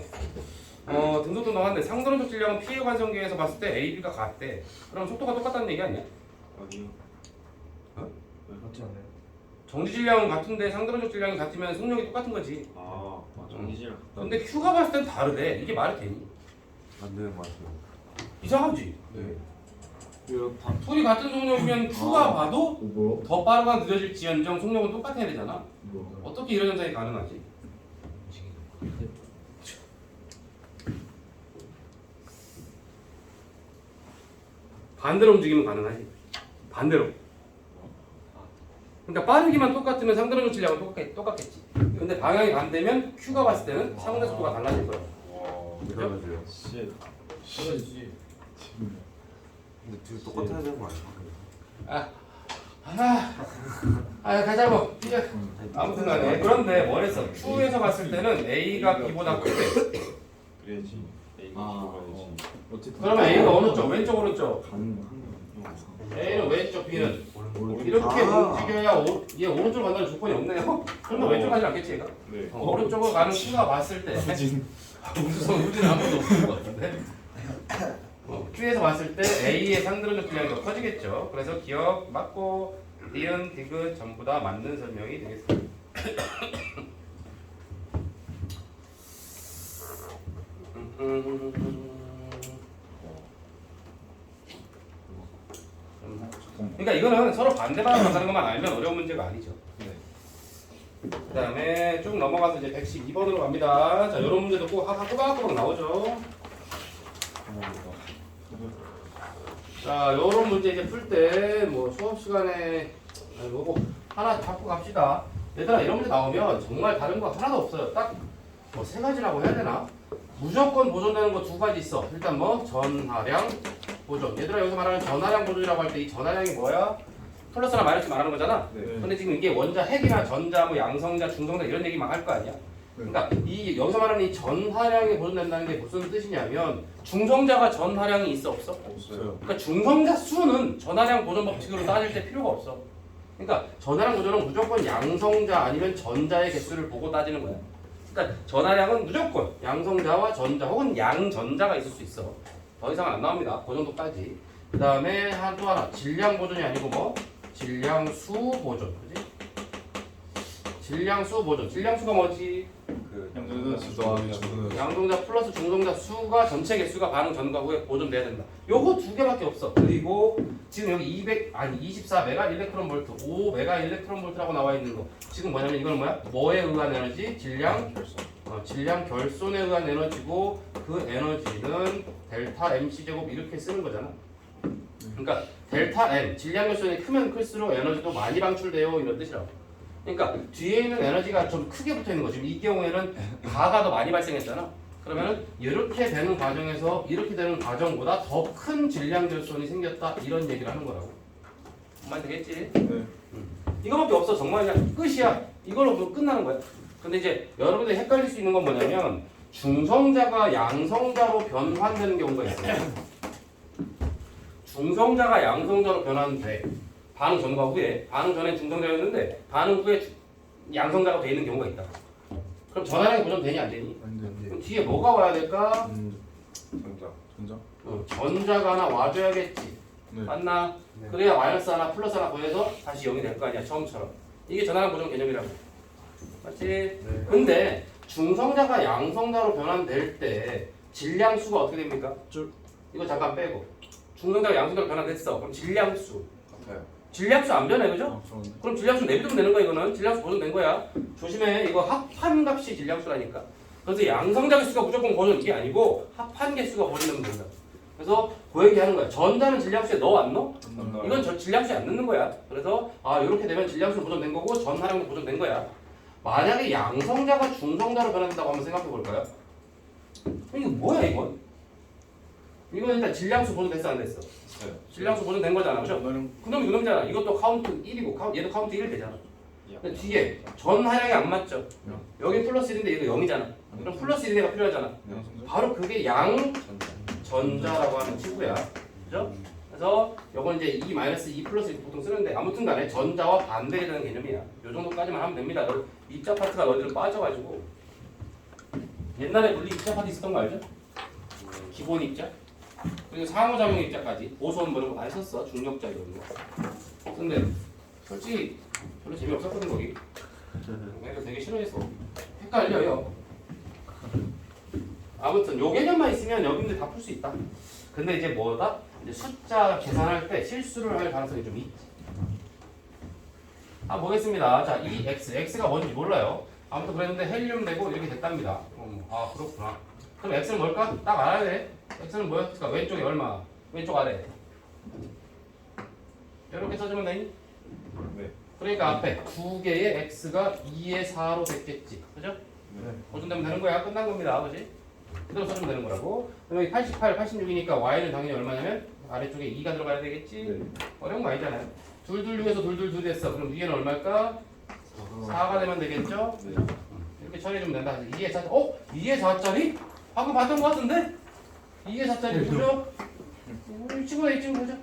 등등등등한데 상도론적 질량은 P의 관성계에서 봤을 때 A, B가 같대. 그럼 속도가 똑같다는 얘기 아니야? 아니. 맞지 않아요? 정지 질량은 같은데 상도론적 질량이 같으면 속력이 똑같은 거지. 아 정지질. 근데 Q가 봤을 땐 다르대. 이게 말이 되니? 안 되는 것 같아요. 이상하지? 네. 둘이 같은 속력이면 Q가 봐도 뭐? 더 빠르거나 느려질지언정 속력은 똑같아야 되잖아. 뭐? 어떻게 이런 현상이 가능하지? 반대로 움직이면 가능하지. 반대로. 그러니까 빠르기만 똑같으면 상대론적 질량은 똑같겠지. 근데 방향이 반대면 Q가 봤을 때는 상대 속도가 달라질 거야. 그러면서요. 씨. 그러지. 지금 근데 둘이 똑같아야 되는 거 아니야? 가자고. 아무튼 간에 그런데 뭐랬어? Q에서 봤을 때는 A가 B보다 크대. 그래야지. A가 들어가야지. 어쨌든 그러면 A가 어느 쪽? 왼쪽 오른쪽? 가는 A는 왼쪽, B는 오른쪽. 이렇게 움직여야 얘 오른쪽 간다는 조건이 없네요. 그러면 왼쪽 가지 않겠지 얘가? 네. 오른쪽으로 가는 Q가 봤을 때 우주는 아무도 없을 것 같은데. Q에서 봤을 때 A의 상대론적 분량이 더 커지겠죠. 그래서 기억 맞고 니은, 디귿 전부 다 맞는 설명이 되겠습니다. 그러니까 이거는 서로 반대 방향 간다는 것만 알면 어려운 문제가 아니죠. 그 다음에 쭉 넘어가서 이제 112번으로 갑니다. 자, 이런 문제도 꼭 꼬박꼬박 나오죠. 자, 이런 문제 이제 풀 때 뭐 수업 시간에 뭐고 하나 잡고 갑시다. 얘들아, 이런 문제 나오면 정말 다른 거 하나도 없어요. 딱 뭐 세 가지라고 해야 되나? 무조건 보존되는 거 두 가지 있어. 일단 뭐 전하량 보존. 얘들아, 여기서 말하는 전하량 보존이라고 할 때 이 전하량이 뭐야? 플러스나 마이너스 말하는 거잖아. 네. 근데 지금 이게 원자 핵이나 전자, 뭐 양성자, 중성자 이런 얘기만 할 거 아니야. 그러니까 이 여기서 말하는 이 전하량이 보존된다는 게 무슨 뜻이냐면 중성자가 전하량이 있어 없어? 없어요. 그러니까 중성자 수는 전하량 보존 법칙으로 따질 때 필요가 없어. 그러니까 전하량 보존은 무조건 양성자 아니면 전자의 개수를 보고 따지는 거야. 그러니까 전하량은 무조건 양성자와 전자 혹은 양전자가 있을 수 있어. 더 이상은 안 나옵니다. 그 정도까지. 그 다음에 또 하나 질량 보존이 아니고 뭐 질량수 보존, 그지? 질량수 보존. 질량수가 뭐지? 양전자 수도 양성자 플러스 중성자 수가 전체 개수가 반응 전과 후에 보존돼야 된다. 요거 두 개밖에 없어. 그리고 지금 여기 24 메가 일렉트론 볼트, 5 메가 일렉트론 볼트라고 나와 있는 거. 지금 뭐냐면 이건 뭐야? 뭐에 의한 에너지? 질량 결손에 의한 에너지고 그 에너지는 델타 MC 제곱 이렇게 쓰는 거잖아. 그러니까 델타 M 질량 결손이 크면 클수록 에너지도 많이 방출돼요 이런 뜻이라고. 그러니까 뒤에 있는 에너지가 좀 크게 붙어 있는 거지. 이 경우에는 가가 더 많이 발생했잖아. 그러면은 이렇게 되는 과정에서 이렇게 되는 과정보다 더 큰 질량 결손이 생겼다 이런 얘기를 하는 거라고. 정말 되겠지? 네. 이거밖에 없어. 정말 그냥 끝이야. 이걸로 끝나는 거야. 근데 이제 여러분들이 헷갈릴 수 있는 건 뭐냐면 중성자가 양성자로 변환되는 경우가 있어요. 중성자가 양성자로 변환돼. 반응 전과 후에. 반응 전엔 중성자였는데 반응 후에 양성자가 돼 있는 경우가 있다. 그럼 전하량이 보존되니 안 되니? 안돼. 그럼 뒤에 뭐가 와야 될까? 전자. 전자. 전자가 하나 와줘야겠지. 네. 맞나? 그래야 마이너스 하나 플러스 하나 더해서 다시 0이 될 거 아니야. 처음처럼. 이게 전하량 보존 개념이라고. 맞지? 근데 중성자가 양성자로 변환될 때 질량수가 어떻게 됩니까? 이거 잠깐 빼고. 중성자가 양성자로 변환됐어. 그럼 질량수. 같아요. 질량수 안 변해, 그죠? 저는 그럼 질량수 내비두면 되는 거야. 이거는 질량수 보존된 거야. 조심해. 이거 합한값이 질량수라니까. 그래서 양성자 개수가 무조건 보존 이게 아니고 합한 개수가 보존되면 된다. 그래서 그 얘기 하는 거야. 전자는 질량수에 넣어 안 넣어? 이건 저 질량수에 안 넣는 거야. 그래서 이렇게 되면 질량수 보존된 거고 전하량도 보존된 거야. 만약에 양성자가 중성자로 변한다고 한번 생각해 볼까요? 이거 뭐야 이건? 이건 일단 질량수 보존됐어 안 됐어? 있어요. 질량수 보존된 거잖아, 그죠? 전화량 그놈이 그놈이잖아. 이것도 카운트 1이고 얘도 카운트 1 되잖아. 근데 뒤에 전하량이 안 맞죠? 여기 플러스 1인데 얘도 0이잖아. 그럼 플러스 1가 필요하잖아. 바로 그게 양전자라고 하는 친구야. 그죠? 그래서 요건 이제 2-2 플러스 1 보통 쓰는데 아무튼 간에 전자와 반대되는 개념이야. 요 정도까지만 하면 됩니다. 입자 파트가 너희들 빠져가지고 옛날에 물리 입자 파트 있었던 거 알죠? 기본 입자? 그리고 상호작용 입자까지 보손 뭐 이런 거 다 했었어. 중력자 이런 거. 근데 솔직히 별로 재미없었거든 거기. 애들 되게 싫어했어. 헷갈려요. 아무튼 요 개념만 있으면 여기인데 다 풀 수 있다. 근데 이제 뭐다? 이제 숫자 계산할 때 실수를 할 가능성이 좀 있지. 보겠습니다. 자, 이 x가 뭔지 몰라요. 아무튼 그랬는데 헬륨 내고 이렇게 됐답니다. 그렇구나. 그럼 x는 뭘까? 딱 알아야 돼. x는 뭐였을까? 왼쪽에 얼마? 왼쪽 아래. 이렇게 써주면 되니? 네. 그러니까 앞에 두 개의 x가 2의 4로 됐겠지. 그죠? 네. 보존되면 되는 거야. 끝난 겁니다. 그지? 그대로 써주면 되는 거라고. 그럼 여기 88, 86이니까 y는 당연히 얼마냐면 아래쪽에 2가 들어가야 되겠지? 네. 어려운 거 아니잖아요. 둘둘 중에서 둘둘 됐어. 그럼 위에는 얼마일까? 4가 되면 되겠죠? 이렇게 처리해주면 된다. 2의 4, 2의 4짜리? 방금 봤던 것 같은데? 2의 4짜리 보죠? 이 친구가 이 친구 보죠?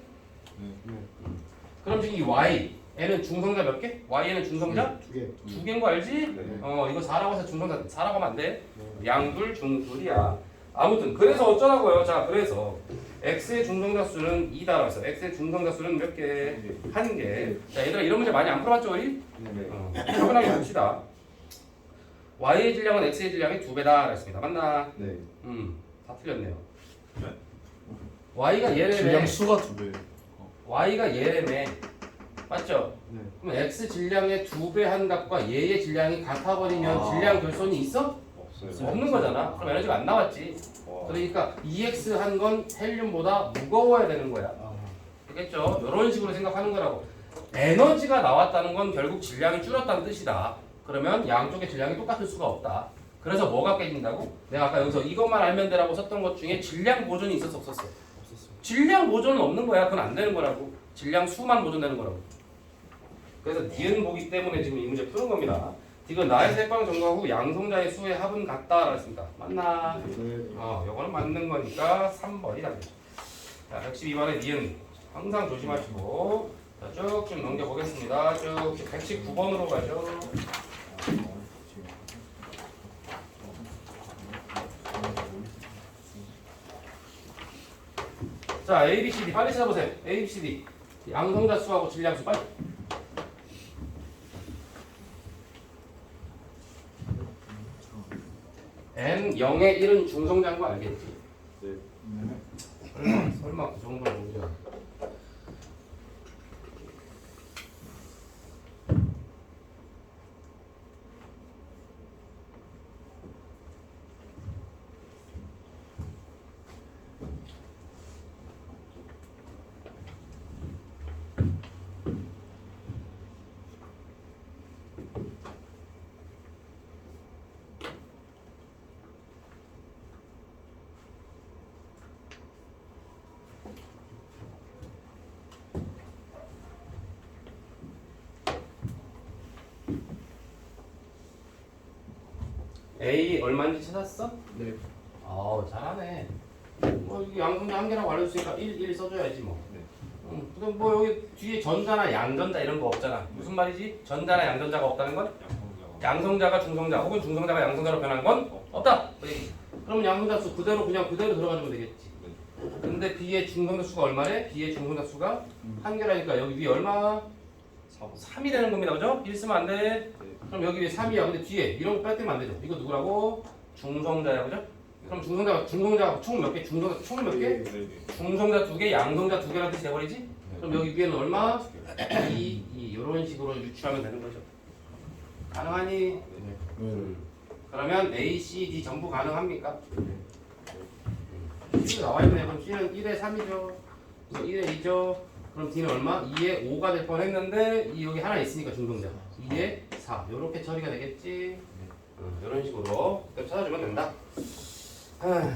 그럼 지금 이 y, n은 중성자 몇 개? y는 중성자? 두 개. 두 개인 거 알지? 네. 이거 4라고 해서 중성자 4라고 하면 안 돼. 양둘 중둘이야. 아무튼 그래서 어쩌라고요? 자, 그래서 x의 중성자 수는 2다라고 했어. x의 중성자 수는 몇 개? 한 개. 자, 얘들아 이런 문제 많이 안 풀어봤죠, 우리? 차분하게 봅시다. y의 질량은 x의 질량의 2배다 했습니다. 맞나? 네. 다 틀렸네요. y가 얘래매. 질량 수가 2배. y가 얘래매. 맞죠? 네. 그럼 x 질량의 2배 한 값과 얘의 질량이 같아버리면 아. 질량 결손이 있어? 없어요. 없는 거잖아. 그럼 에너지가 안 나왔지. 와. 그러니까 EX 한 건 헬륨보다 무거워야 되는 거야. 아. 알겠죠? 이런 식으로 생각하는 거라고. 에너지가 나왔다는 건 결국 질량이 줄었다는 뜻이다. 그러면 양쪽의 질량이 똑같을 수가 없다. 그래서 뭐가 깨진다고? 내가 아까 여기서 이것만 알면 되라고 썼던 것 중에 질량 보존이 있었어 없었어? 없었어요. 질량 보존은 없는 거야. 그건 안 되는 거라고. 질량 수만 보존되는 거라고. 그래서 니은 보기 때문에 지금 이 문제 푸는 겁니다. 이건 나의 색방 점과 후 양성자의 수의 합은 같다라고 했습니다. 맞나? 요거는 맞는 거니까 3번이 답이죠. 자, 112번의 니은 항상 조심하시고 자, 쭉쭉 넘겨보겠습니다. 쭉 119번으로 가죠. 자, A, B, C, D 빨리 찾아보세요. A, B, C, D 양성자 수하고 질량수 빨리. n 0의 1은 중성자인 거 알겠지? 네. 설마 그 정도는 문제야. A 얼마인지 찾았어? 네. 잘하네. 뭐 여기 양성자 한 개라고 알려줬으니까 1 써줘야지 뭐. 네. 그럼 뭐 여기 뒤에 전자나 양전자 이런 거 없잖아. 무슨 말이지? 전자나 양전자가 없다는 건? 양성자가 중성자 혹은 중성자가 양성자로 변하는 건 없다. 그 얘기지. 그러면 양성자 수 그대로 들어가주면 되겠지. 근데 B의 중성자 수가 얼마래? B의 중성자 수가 한 개라니까 여기 위에 얼마? 3이 되는 겁니다. 그죠? 1 쓰면 안 돼. 그럼 여기 위에 3이야. 근데 뒤에 이런 거 빼뜨리면 안 되죠. 이거 누구라고? 중성자야. 그죠? 그럼 중성자가 총 몇 개? 중성자 총 몇 개? 중성자 2개, 양성자 2개라는 뜻이 돼버리지? 그럼 여기 위에는 얼마? 2 이런 식으로 유추하면 되는 거죠. 가능하니? 그러면 A, C, D 전부 가능합니까? C가 나와있네. 그럼 C는 1에 3이죠. 1에 2죠. 그럼 D는 얼마? 2에 5가 될 뻔했는데 여기 하나 있으니까 중성자 2에 4 이렇게 처리가 되겠지. 이런 식으로 찾아주면 된다.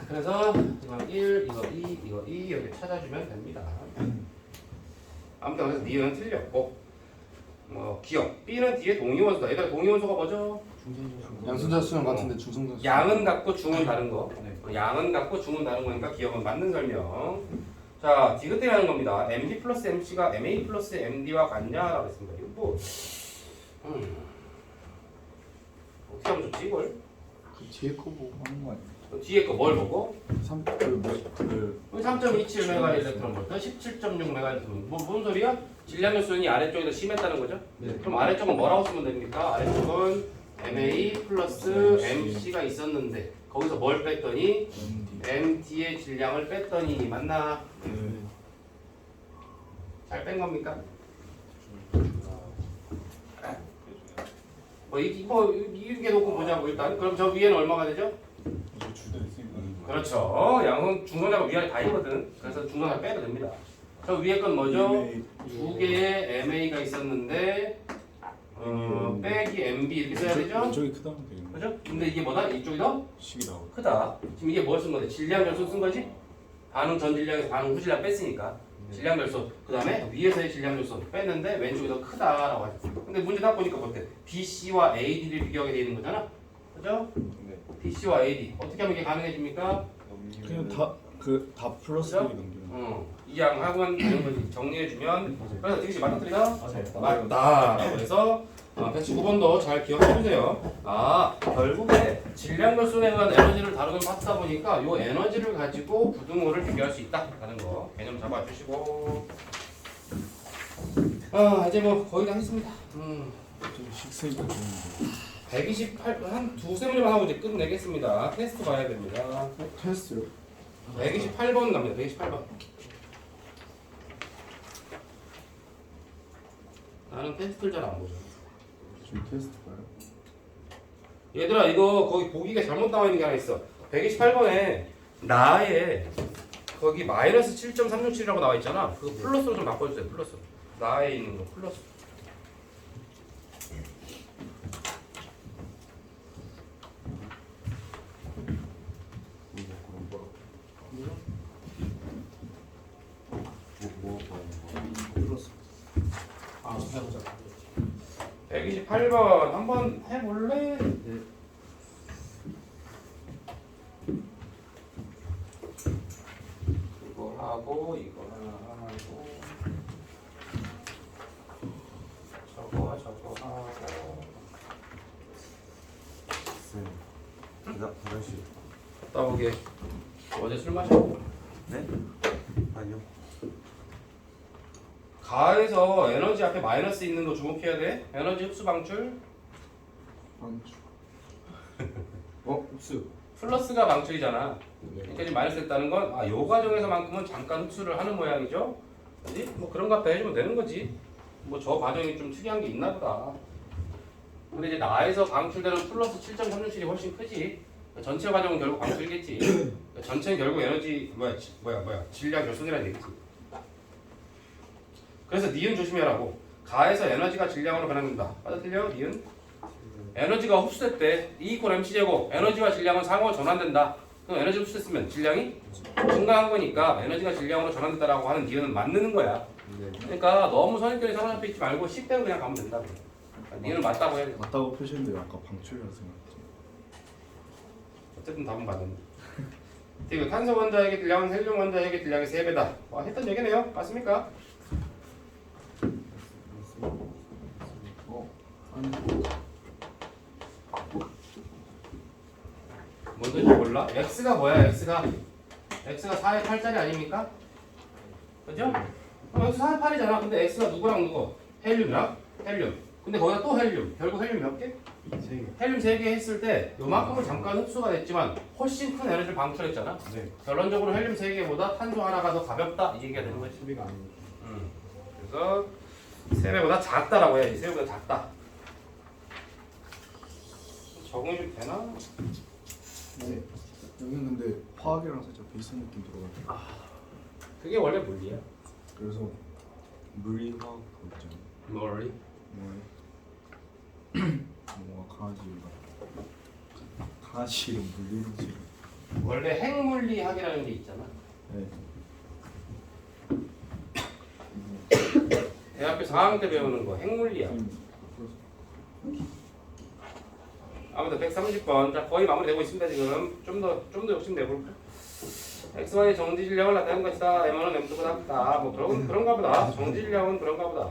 그래서 이거 1, 이거 2, 이거 2 이렇게 찾아주면 됩니다. 아무튼 그래서 니은 틀렸고 기억 B는 D의 동위원소다. 얘들아 동위원소가 뭐죠? 양성자 수는 같은데 중성자 수. 양은 같고 중은 다른 거. 네. 양은 같고 중은 다른 거니까 기억은 맞는 설명. 자, 디귿대 하는 겁니다. MD 플러스 MC가 MA 플러스 MD와 같냐라고 했습니다. 이거 뭐 어떻게 하면 좋지 이걸? 그 뒤에 거 보고 하는 거 아니야? 뒤에 거 뭘 보고? 3.27 3.27MeV 볼트, 17.6MeV. 뭔 소리야? 질량 결손이 아래쪽에서 심했다는 거죠? 네. 그럼 아래쪽은 뭐라고 쓰면 됩니까? 아래쪽은 MA 플러스 MC가 있었는데 거기서 뭘 뺐더니 MD의 질량을 뺐더니 맞나? 잘 뺀 겁니까? 이렇게 놓고 보자고 일단. 그럼 저 위에는 얼마가 되죠? 그렇죠. 양성 중성자가 위아래 다 있거든. 그래서 중성자 빼도 됩니다. 저 위에 건 뭐죠? 두 개의 MA가 있었는데 빼기 MB 이렇게 써야 되죠? 이쪽이 크다면 되겠네. 그죠? 근데 이게 뭐다? 이쪽이 더 식이 나오고. 크다. 지금 이게 뭘 쓴 거지? 질량 결손 쓴 거지? 반응 전 질량에서 반응 후 질량 뺐으니까. 질량 결손. 그 다음에 위에서의 질량 결손 뺐는데 왼쪽이 더 크다라고 하죠. 근데 문제 딱 보니까 어때? BC와 AD를 비교하게 돼 있는 거잖아. 그죠? 네. BC와 AD 어떻게 하면 이게 가능해집니까? 그냥 다 플러스로 넘기는. 이양 학원 되는 거지. 정리해주면 그래서 되게 맞다 틀리다? 맞아요. 맞다. 그래서 119번도 잘 기억해주세요. 결국에 질량 결손에 의한 에너지를 다루는 파트다 보니까 이 에너지를 가지고 부등호를 비교할 수 있다라는 거 개념 잡아주시고. 이제 뭐 거의 다 했습니다. 좀 식세기가 좋은데. 128, 한 두세 문제만 하고 이제 끝내겠습니다. 테스트 봐야 됩니다. 테스트요? 128번 갑니다. 128번. 나는 테스트를 잘 안 보죠. 지금 테스트 봐요. 얘들아 이거 거기 보기가 잘못 나와 있는 게 하나 있어. 128번에 나의 거기 마이너스 7.367이라고 나와 있잖아. 그거 플러스로 좀 바꿔주세요. 플러스. 나에 있는 거 플러스. 플러스. 해보자. 128번 한번 해볼래? 이거 하고 이거 하나 하고 저거 하고 다시. 갔다 오게. 어제 술 마셨고 네? 아니요. 가에서 에너지 앞에 마이너스 있는 거 주목해야 돼. 에너지 흡수 방출. 방출. 흡수. 플러스가 방출이잖아. 그러니까 지금 마이너스 됐다는 건 요 과정에서만큼은 잠깐 흡수를 하는 모양이죠. 그지? 뭐 그런 거 앞에 해주면 되는 거지. 뭐 저 과정이 좀 특이한 게 있나 보다. 근데 이제 나에서 방출되는 플러스 7.367이 훨씬 크지. 전체 과정은 결국 방출이겠지. 전체는 결국 에너지 질량 결손이라는 얘기지. 그래서 니은 조심해라고. 가에서 에너지가 질량으로 변합니다. 빠져들려? 니은? 에너지가 흡수됐대. E 이퀄 MC 제곱. 에너지와 질량은 상호 전환된다. 그럼 에너지 흡수됐으면 질량이 증가한 거니까 에너지가 질량으로 전환됐다라고 하는 니은은 맞는 거야. 그러니까 너무 선입견에 사로잡혀 있지 말고 10대로 그냥 가면 된다고. 니은은 맞다고 해야 돼. 맞다고 표시했는데 아까 방출이라 생각했지. 어쨌든 답은 맞았네. 그리고 탄소 원자에게 질량은 헬륨 원자에게 질량의 3배다. 했던 얘기네요. 맞습니까? 아니. 뭔지 몰라? x가 뭐야? x가 4의 8짜리 아닙니까? 그죠? 그럼 x 4의 8이잖아. 근데 x가 누구랑 누구? 헬륨이랑 헬륨. 근데 거기다 또 헬륨. 결국 헬륨 몇 개? 3개. 헬륨 3개 했을 때 요만큼은 잠깐 흡수가 됐지만 훨씬 큰 에너지를 방출했잖아. 네. 결론적으로 헬륨 3개보다 탄소 하나가 더 가볍다 이 얘기가 되는 거지. 소비가 아닙니다. 그래서 3배보다 작다라고 해야지. 3배보다 작다. 적응이 좀 되나? 네. 여기는 근데 화학이랑 살짝 비슷한 느낌 들어가요. 그게 원래 물리야. 그래서 물리화학 그거 있잖아요. 머리. 뭐가 강아지 이름 물리지. 원래 핵물리학이라는 게 있잖아. 네. 대학교 4학년 때 배우는 거 핵물리학. 아무튼 130번. 자, 거의 마무리되고 있습니다. 지금 좀 더 욕심내볼까? X1이 정지 질량을 나타내는 것이다. M1은 M2보다 크다. 뭐 그런가 보다. 정지 질량은 그런가 보다.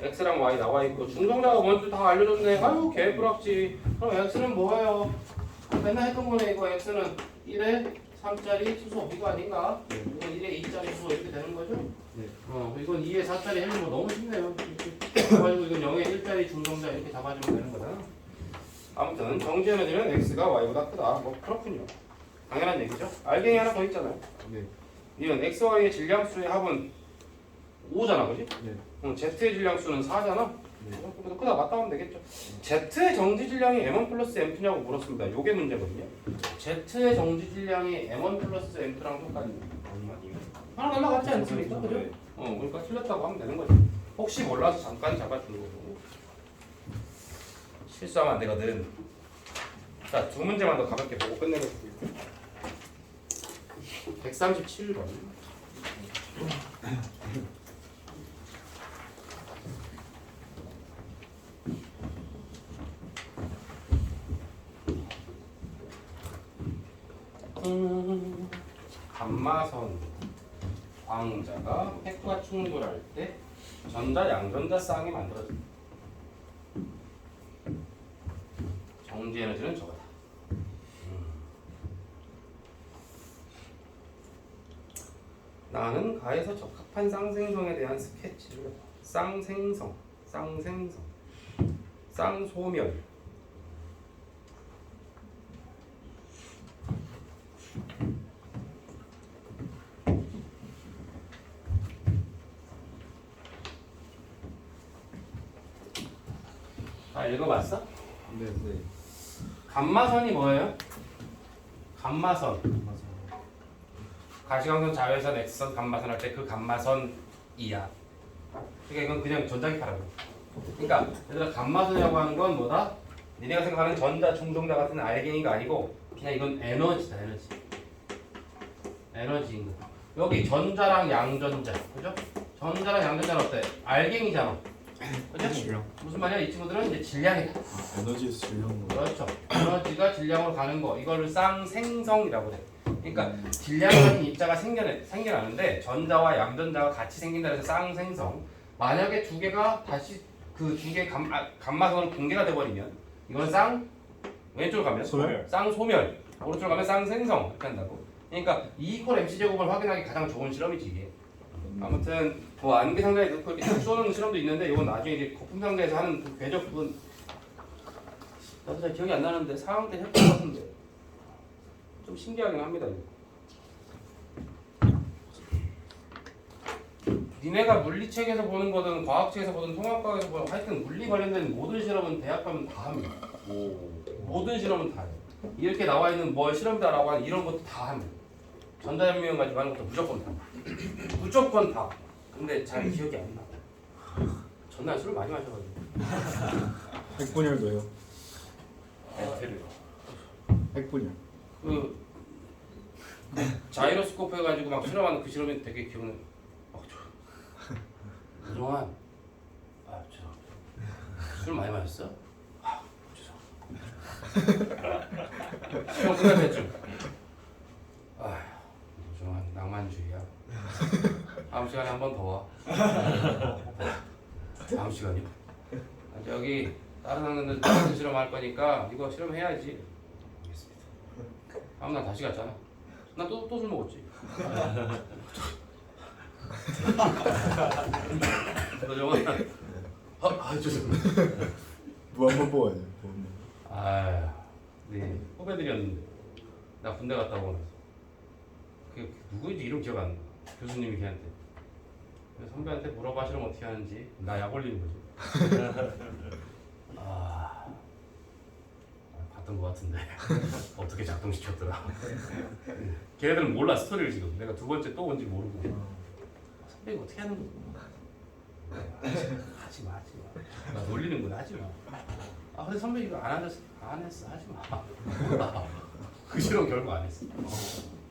X랑 Y 나와 있고 중성자가 뭔지 다 알려줬네. 아유 개불확지. 그럼 X는 뭐예요? 맨날 했던 거네. 이거 X는 1에 3짜리 수소 이거 아닌가? 이건 1에 2짜리 수소 이렇게 되는 거죠? 네. 이건 2에 4짜리 헬륨 뭐 너무 쉽네요. 그래가지고 이건 0에 1짜리 중성자 이렇게 잡아주면 되는 거잖아. 아무튼 정지 에너지는 X가 Y보다 크다. 뭐 그렇군요. 당연한 얘기죠. 알갱이 하나 더 있잖아요. 네. 이건 X, Y의 질량수의 합은 5잖아, 그지? 네. Z의 질량수는 4잖아. 네. 그래서 크다 맞다면 되겠죠. Z의 정지 질량이 M1 플러스 M2냐고 물었습니다. 요게 문제거든요. Z의 정지 질량이 M1 플러스 M2랑 똑같아요. 하나 날라갔지 않습니까? 그죠? 그러니까 틀렸다고 하면 되는 거죠. 혹시 몰라서 잠깐 잡아주는 거고. 실수하면 안 되거든. 자, 두 문제만 더 가볍게 보고 끝내겠습니다. 137번. 감마선 광자가 핵과 충돌할 때 전자 양전자 쌍이 만들어진다. 정지 에너지는 저거다. 나는 가에서 적합한 쌍생성에 대한 스케치를 해봐. 쌍생성, 쌍소멸. 다 읽어봤어? 네. 감마선이 뭐예요? 감마선. 가시광선 자외선 X선 감마선 할 때 그 감마선 이야. 그러니까 이건 그냥 전자기파라고. 그러니까 얘들아 감마선이라고 하는 건 뭐다? 니네가 생각하는 전자 중동자 같은 알갱이가 아니고 그냥 이건 에너지다. 에너지인 거. 여기 전자랑 양전자, 그죠? 전자랑 양전자는 어때? 알갱이잖아. 그죠? 질량. 무슨 말이야? 이 친구들은 이제 질량이다. 에너지에서 질량으로. 그렇죠. 에너지가 질량으로 가는 거. 이거를 쌍생성이라고 해. 그러니까 질량이라는 입자가 생겨나는데 전자와 양전자가 같이 생긴다 해서 쌍생성. 만약에 두 개가 다시 그 두 개 감마선으로 붕괴가 돼버리면 이건 왼쪽으로 가면 소멸. 쌍소멸, 오른쪽으로 가면 쌍생성 이렇게 한다고. 그러니까 E 이퀄 MC 제곱을 확인하기 가장 좋은 실험이지 이게. 아무튼 뭐 안개 상자에 넣고 이렇게 쭉 쏘는 실험도 있는데 이건 나중에 이제 거품 상자에서 하는 그 궤적 부분 나도 잘 기억이 안 나는데 상황 때 했던 것 같은데 좀 신기하긴 합니다. 니네가 물리책에서 보는 거든 과학책에서 보든 통합과학에서 보든 하여튼 물리 관련된 모든 실험은 대학 가면 다 합니다. 모든 실험은 다 해요. 이렇게 나와 있는 뭐 실험이다라고 하는 이런 것도 다 합니다. 전자현미경 가지고 하는 것도 무조건 다. 무조건 다. 근데 잘 기억이 안 나. 전날 술을 많이 마셔가지고. 핵분열도요. 멘트를. 핵분열. 그 자이로스코프 해가지고 막 실험하는 그 실험이 되게 기억나. 그동안 술 많이 마셨어? 실험 끝날 때쯤. 그동안 낭만주의야. 다음 시간에 한 번 더 와. 다음 시간이요? 저기 다른 학생들 다른 실험할 거니까 이거 실험해야지. 알겠습니다. 다음 날 다시 갔잖아. 나 또 술 먹었지. 너 정말 죄송합니다. 무한번 뽑아야죠. 네 후배들이었는데 나 군대 갔다 오고 나서 그 누구인지 이름 기억 안 나. 교수님이 걔한테 선배한테 물어봐 실험 어떻게 하는지 나 약 올리는 거지. 봤던 것 같은데 어떻게 작동시켰더라. 걔네들은 몰라 스토리를 지금 내가 두 번째 또 온지 모르고 선배가 어떻게 하는 거야. 하지 마. 나 놀리는구나. 하지 마. 근데 선배 이거 안 했어. 하지 마. 몰라. 그 실험 결국 안 했어.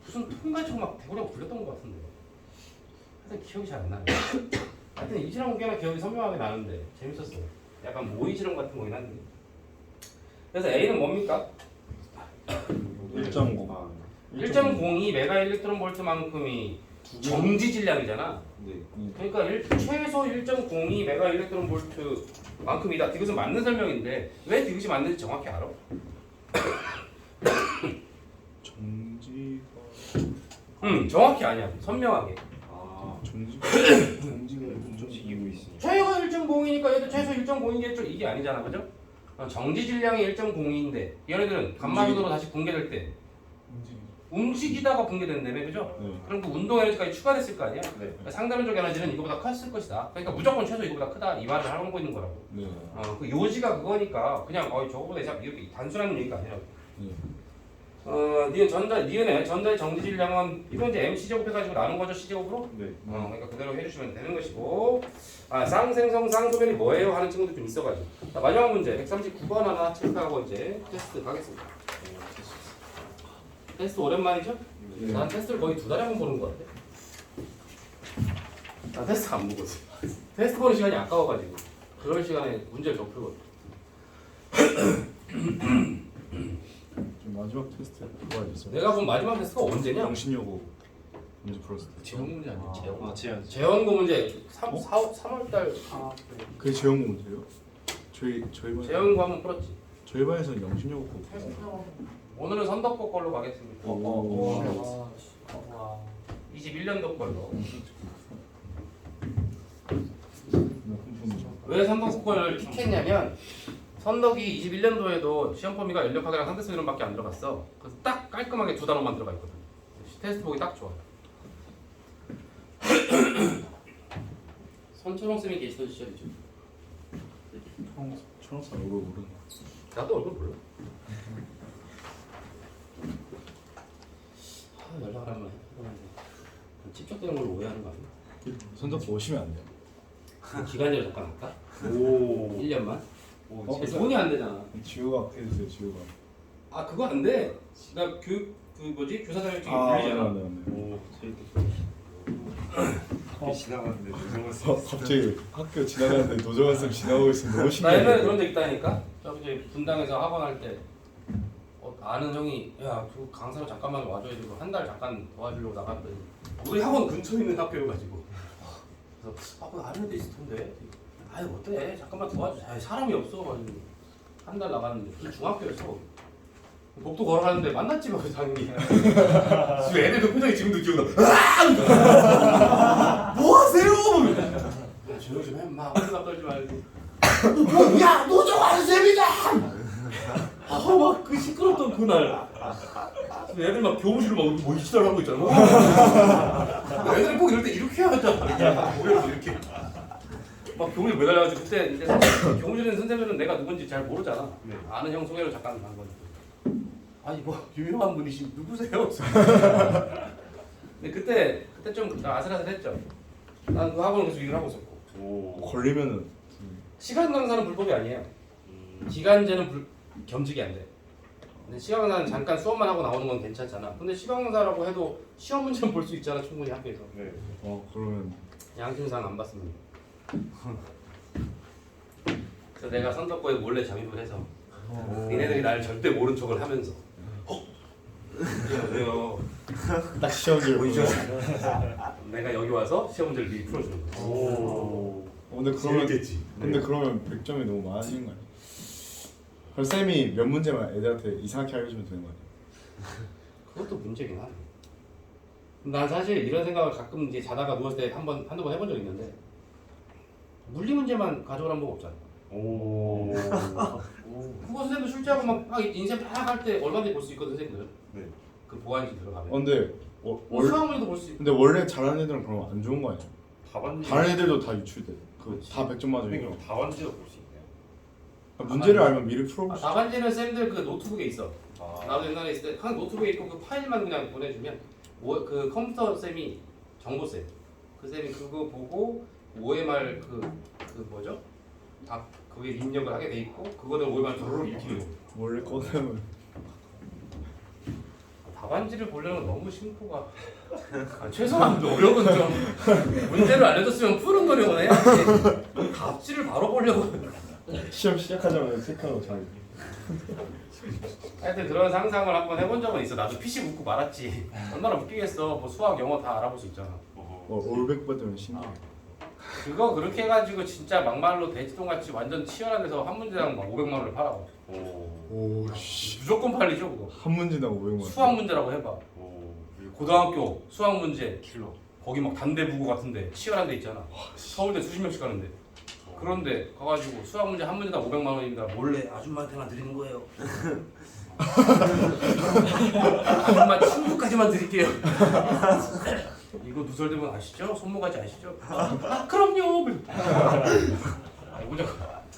무슨 통과적 막 대구라고 불렸던 것 같은데. 하여튼 기억이 잘 안 나네. 하여튼 이 실험은 꽤나 기억이 선명하게 나는데 재밌었어. 약간 모의 실험 같은 거긴 한데. 그래서 A는 뭡니까? 1.0. 1.02 메가 일렉트론 볼트만큼이 정지 질량이잖아. 네. 그러니까 최소 1.02 메가 일렉트론 볼트만큼이다. 이것은 맞는 설명인데 왜 이것이 맞는지 정확히 알아? 정지가. 정확히 아니야. 선명하게. 정지가 좀 이유 있으니까. 최소가 1.02니까 얘도 최소 1.02겠죠. 이게 아니잖아, 그죠? 정지 질량이 1.02인데 얘네들은 감마선으로 다시 붕괴될 때 움직이다가 붕괴된다며, 그죠? 네. 그럼 그 운동 에너지까지 추가됐을 거 아니야? 네. 그러니까 상대론적 에너지는 이거보다 컸을 것이다. 그러니까 무조건 최소 이거보다 크다 이 말을 하고 있는 거라고. 네. 그 요지가 그거니까 그냥 저거보다 이렇게 단순한 얘기가 아니라고. 네. 니은의 전자의 정지 질량은 이건 이제 MC 제곱 해가지고 나눈 거죠, C 제곱으로. 네. 그러니까 그대로 해주시면 되는 것이고. 쌍생성 쌍소멸이 뭐예요 하는 친구들 좀 있어가지고. 자, 마지막 문제 139번 하나 체크하고 이제 테스트 가겠습니다. 테스트 오랜만이죠? 네. 난 테스트를 거의 2달에 한 번 보는 것 같아. 나 테스트 안 보거든. 테스트 보는 시간이 아까워가지고 그럴 시간에 문제를 더 풀거든. 좀 마지막 테스트 그거 알겠어요? 내가 본 마지막 테스트가 언제냐? 영신여고 문제 풀었을 때. 재원 문제 아니야? 재원. 재현. 재원고 문제 3월달. 그게 재원고 문제예요? 저희 반 재원고 한번 풀었지. 저희 반에서는 영신여고 거 풀었어요. 오늘은 선덕고 걸로 가겠습니다. 오. 21년도 걸로. 나 왜 선덕고 걸을 픽했냐면 선덕이 21년도에도 시험 범위가 연력학이랑 상대성 이론밖에 안 들어갔어. 그래서 딱 깔끔하게 두 단어만 들어가 있거든. 테스트 보기 딱 좋아. 선초롱 쌤이 계시던 시절이죠. 초록색 얼굴 모르는. 나도 얼굴 몰라. 연락을 한번 해보는데 집적되는 걸로 오해하는 거 아니야? 선덕 오시면 안 돼요. 기간제로 잠깐 할까? 오. 1년만? 오. 돈이 안 되잖아. 지우가 해주세요. 지우가. 아 그거 안 돼. 나 그 뭐지 교사 자격증이 아 불리잖아. 네. 오. 학교 지나가는데 조정을 갑자기 학교 지나가는데 노정환 쌤 지나가고 있으면 너무 나 신기해. 옛날에 그런 적 있다니까. 저기 이제 분당에서 학원 할 때 아는 형이 야그 강사로 잠깐만 와줘야지. 한 달 잠깐 도와주려고 나갔더니 우리 학원 근처에 있는 학교여가지고 그래서 그 아는 데 있을 텐데. 아유 어때? 잠깐만 도와줘. 아이, 사람이 없어. 가지고 한 달 나갔는데 그 중학교에서 복도 걸어가는데 만났지 뭐 당연히. 지금 애들 그 표정이 지금도 기억나. 뭐 하세요? 야 조용 좀 해. 막 혼자 떨지 말고. 야 노정환 쌤이다. 아막그 시끄럽던 그날. 애들 막 교무실로 막 모이시달 하고 있잖아. 애들이 꼭 이럴 때 이렇게 해야 하잖아. 모여서 이렇게. 막 교무실 매달려가지고 그때 이제 교무실에 있는 선생님은 내가 누군지 잘 모르잖아. 네. 아는 형 소개로 잠깐 간 거지. 아니 뭐 유명한 분이시 누구세요? 근데 그때 좀 아슬아슬했죠. 난 그 학원을 계속 일을 하고 있었고. 오. 걸리면은 시간 강사는 불법이 아니에요. 기간제는 겸직이 안 돼. 근데 시간 강사는 잠깐 수업만 하고 나오는 건 괜찮잖아. 근데 시간 강사라고 해도 시험 문제는 볼 수 있잖아 충분히 학교에서. 네. 그러면 양심상 안 받습니다. 그래서 내가 선덕고에 몰래 잠입을 해서 니네들이 나를 절대 모른 척을 하면서 안녕하세요. 딱 시험지를 보죠. 내가 여기 와서 시험 문제를 미리 풀어주는 거야. 오. 근데 그러면 재밌겠지. 근데 그러면 100점이 너무 많아지는 거 아니야? 그럼 쌤이 몇 문제만 애들한테 이상하게 알려주면 되는 거 아니야? 그것도 문제긴 하네. 난 사실 이런 생각을 가끔 이제 자다가 누웠을 때 한두 번 해본 적 있는데 물리 문제만 가져오란 법 없잖아. 오. 국어 선생님도 출제하고 막 인쇄 막 할 때 얼마든지 볼 수 있거든 선생님들. 네. 그 보안실 들어가면. 근데 수학 문제도 볼 수 있고. 근데 원래 잘하는 애들은 그러면 안 좋은 거 아니야? 다반지. 다른 애들도 다 유출돼. 그렇지. 다 100점 맞으니까. 선생님 다반지도 볼 수 있네요. 문제를 알면 미리 풀어볼 수 있어. 답안지는 쌤들 그 노트북에 있어. 아. 나도 옛날에 있을 때 한 노트북에 있고 그 파일만 그냥 보내주면 그 컴퓨터 쌤이 정보 쌤. 그 쌤이 그거 보고 OMR 그 뭐죠? 다 그게 입력을 하게 돼 있고 그거를 OMR 도로로 읽히고. 원래 꺼내면 답안지를 보려면 너무 심포가 최소한 노력은 좀 문제를 알려줬으면 푸는 노력은 해야지. 답지를 바로 보려고. 시험 시작하자마자 체크하고 잘. 하여튼 그런 상상을 한번 해본 적은 있어. 나도 PC 묻고 말았지. 얼마나 웃기겠어. 뭐 수학, 영어 다 알아볼 수 있잖아. 올백 받으면 신기해. 그거 그렇게 해가지고 진짜 막말로 돼지똥같이 완전 치열한 데서 한 문제당 막 500만 원을 팔아. 오. 오씨. 무조건 팔리죠 그거. 한 문제당 500만 원. 수학 문제라고 해봐. 오. 고등학교 수학 문제 킬러. 거기 막 단대부고 같은데 치열한 데 있잖아. 서울대 수십 명씩 가는데. 그런데 가가지고 수학 문제 한 문제당 500만 원입니다. 몰래 아줌마한테만 드리는 거예요. 아줌마 친구까지만 드릴게요. 이거 누설되면 아시죠? 손모가지 아시죠? 그럼요.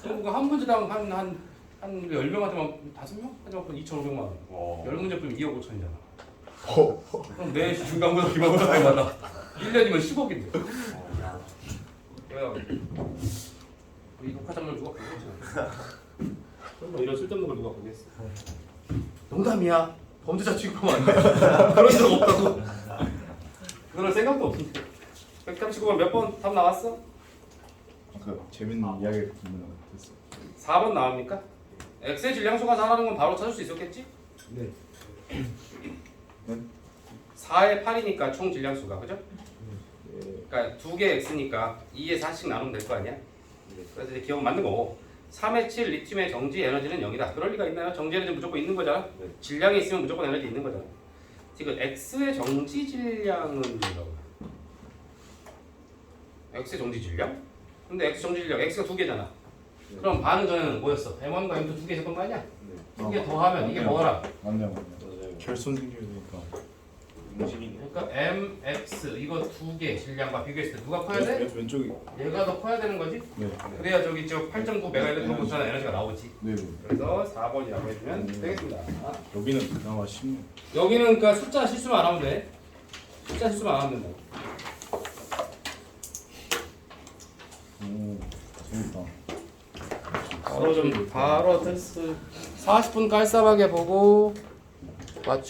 그거 한 문제당 한 10명한테만 5명? 하지만 2,500만 원. 와. 10문제뿐이면 2억 5천이잖아. 그럼 내 중간고사 기말고사 다 받아. 1년이면 10억인데. 이 녹화장면 누가 보겠지? 설마 이런 쓸데없는 걸 누가 보겠어? 농담이야. 범죄자 취급하면 안 돼. 그런 적 없다고. 그럴 생각도 없는데. 139번 몇 번 답 나왔어? 아까 재밌는 이야기 듣는 거 됐어. 4번 나옵니까? x의 질량수가 4라는 건 바로 찾을 수 있었겠지? 네. 네? 4에 8이니까 총 질량수가 그죠? 그러니까 2개 x니까 2에 4씩 나누면 될 거 아니야? 그래서 이제 기억 맞는 거고 3에 7 리튬의 정지 에너지는 0이다. 그럴 리가 있나요? 정지 에너지는 무조건 있는 거잖아. 질량이 있으면 무조건 에너지 있는 거잖아. 지금 x의 정지 질량은 뭐라고? x의 정지 질량? 근데 x 정지 질량 x가 2개잖아. 그럼 반응 전에는 뭐였어? m1과 m2 2개 있었던 거 아니야? 2개 더하면 이게 뭐더라? 맞네요, 맞네요. 맞아요. 결손 생기니까. 움직이네. 그러니까 mx 이거 2개 질량과 비교했을 때 누가 커야 돼? 왼쪽이. 얘가 더 커야 되는 거지? 네. 그래야 저기 저 8.9 메가일렉트론볼트라는 에너지가 나오지. 네. 그래서 4번이라고 해주면 되겠습니다. 여기는 그나마 쉽네. 여기는 그러니까 숫자 실수만 안 하면 돼. 숫자 실수만 안 하면 된다. 오, 재밌다. 바로 좀 바로 테스트 40분 깔쌈하게 보고 맞추.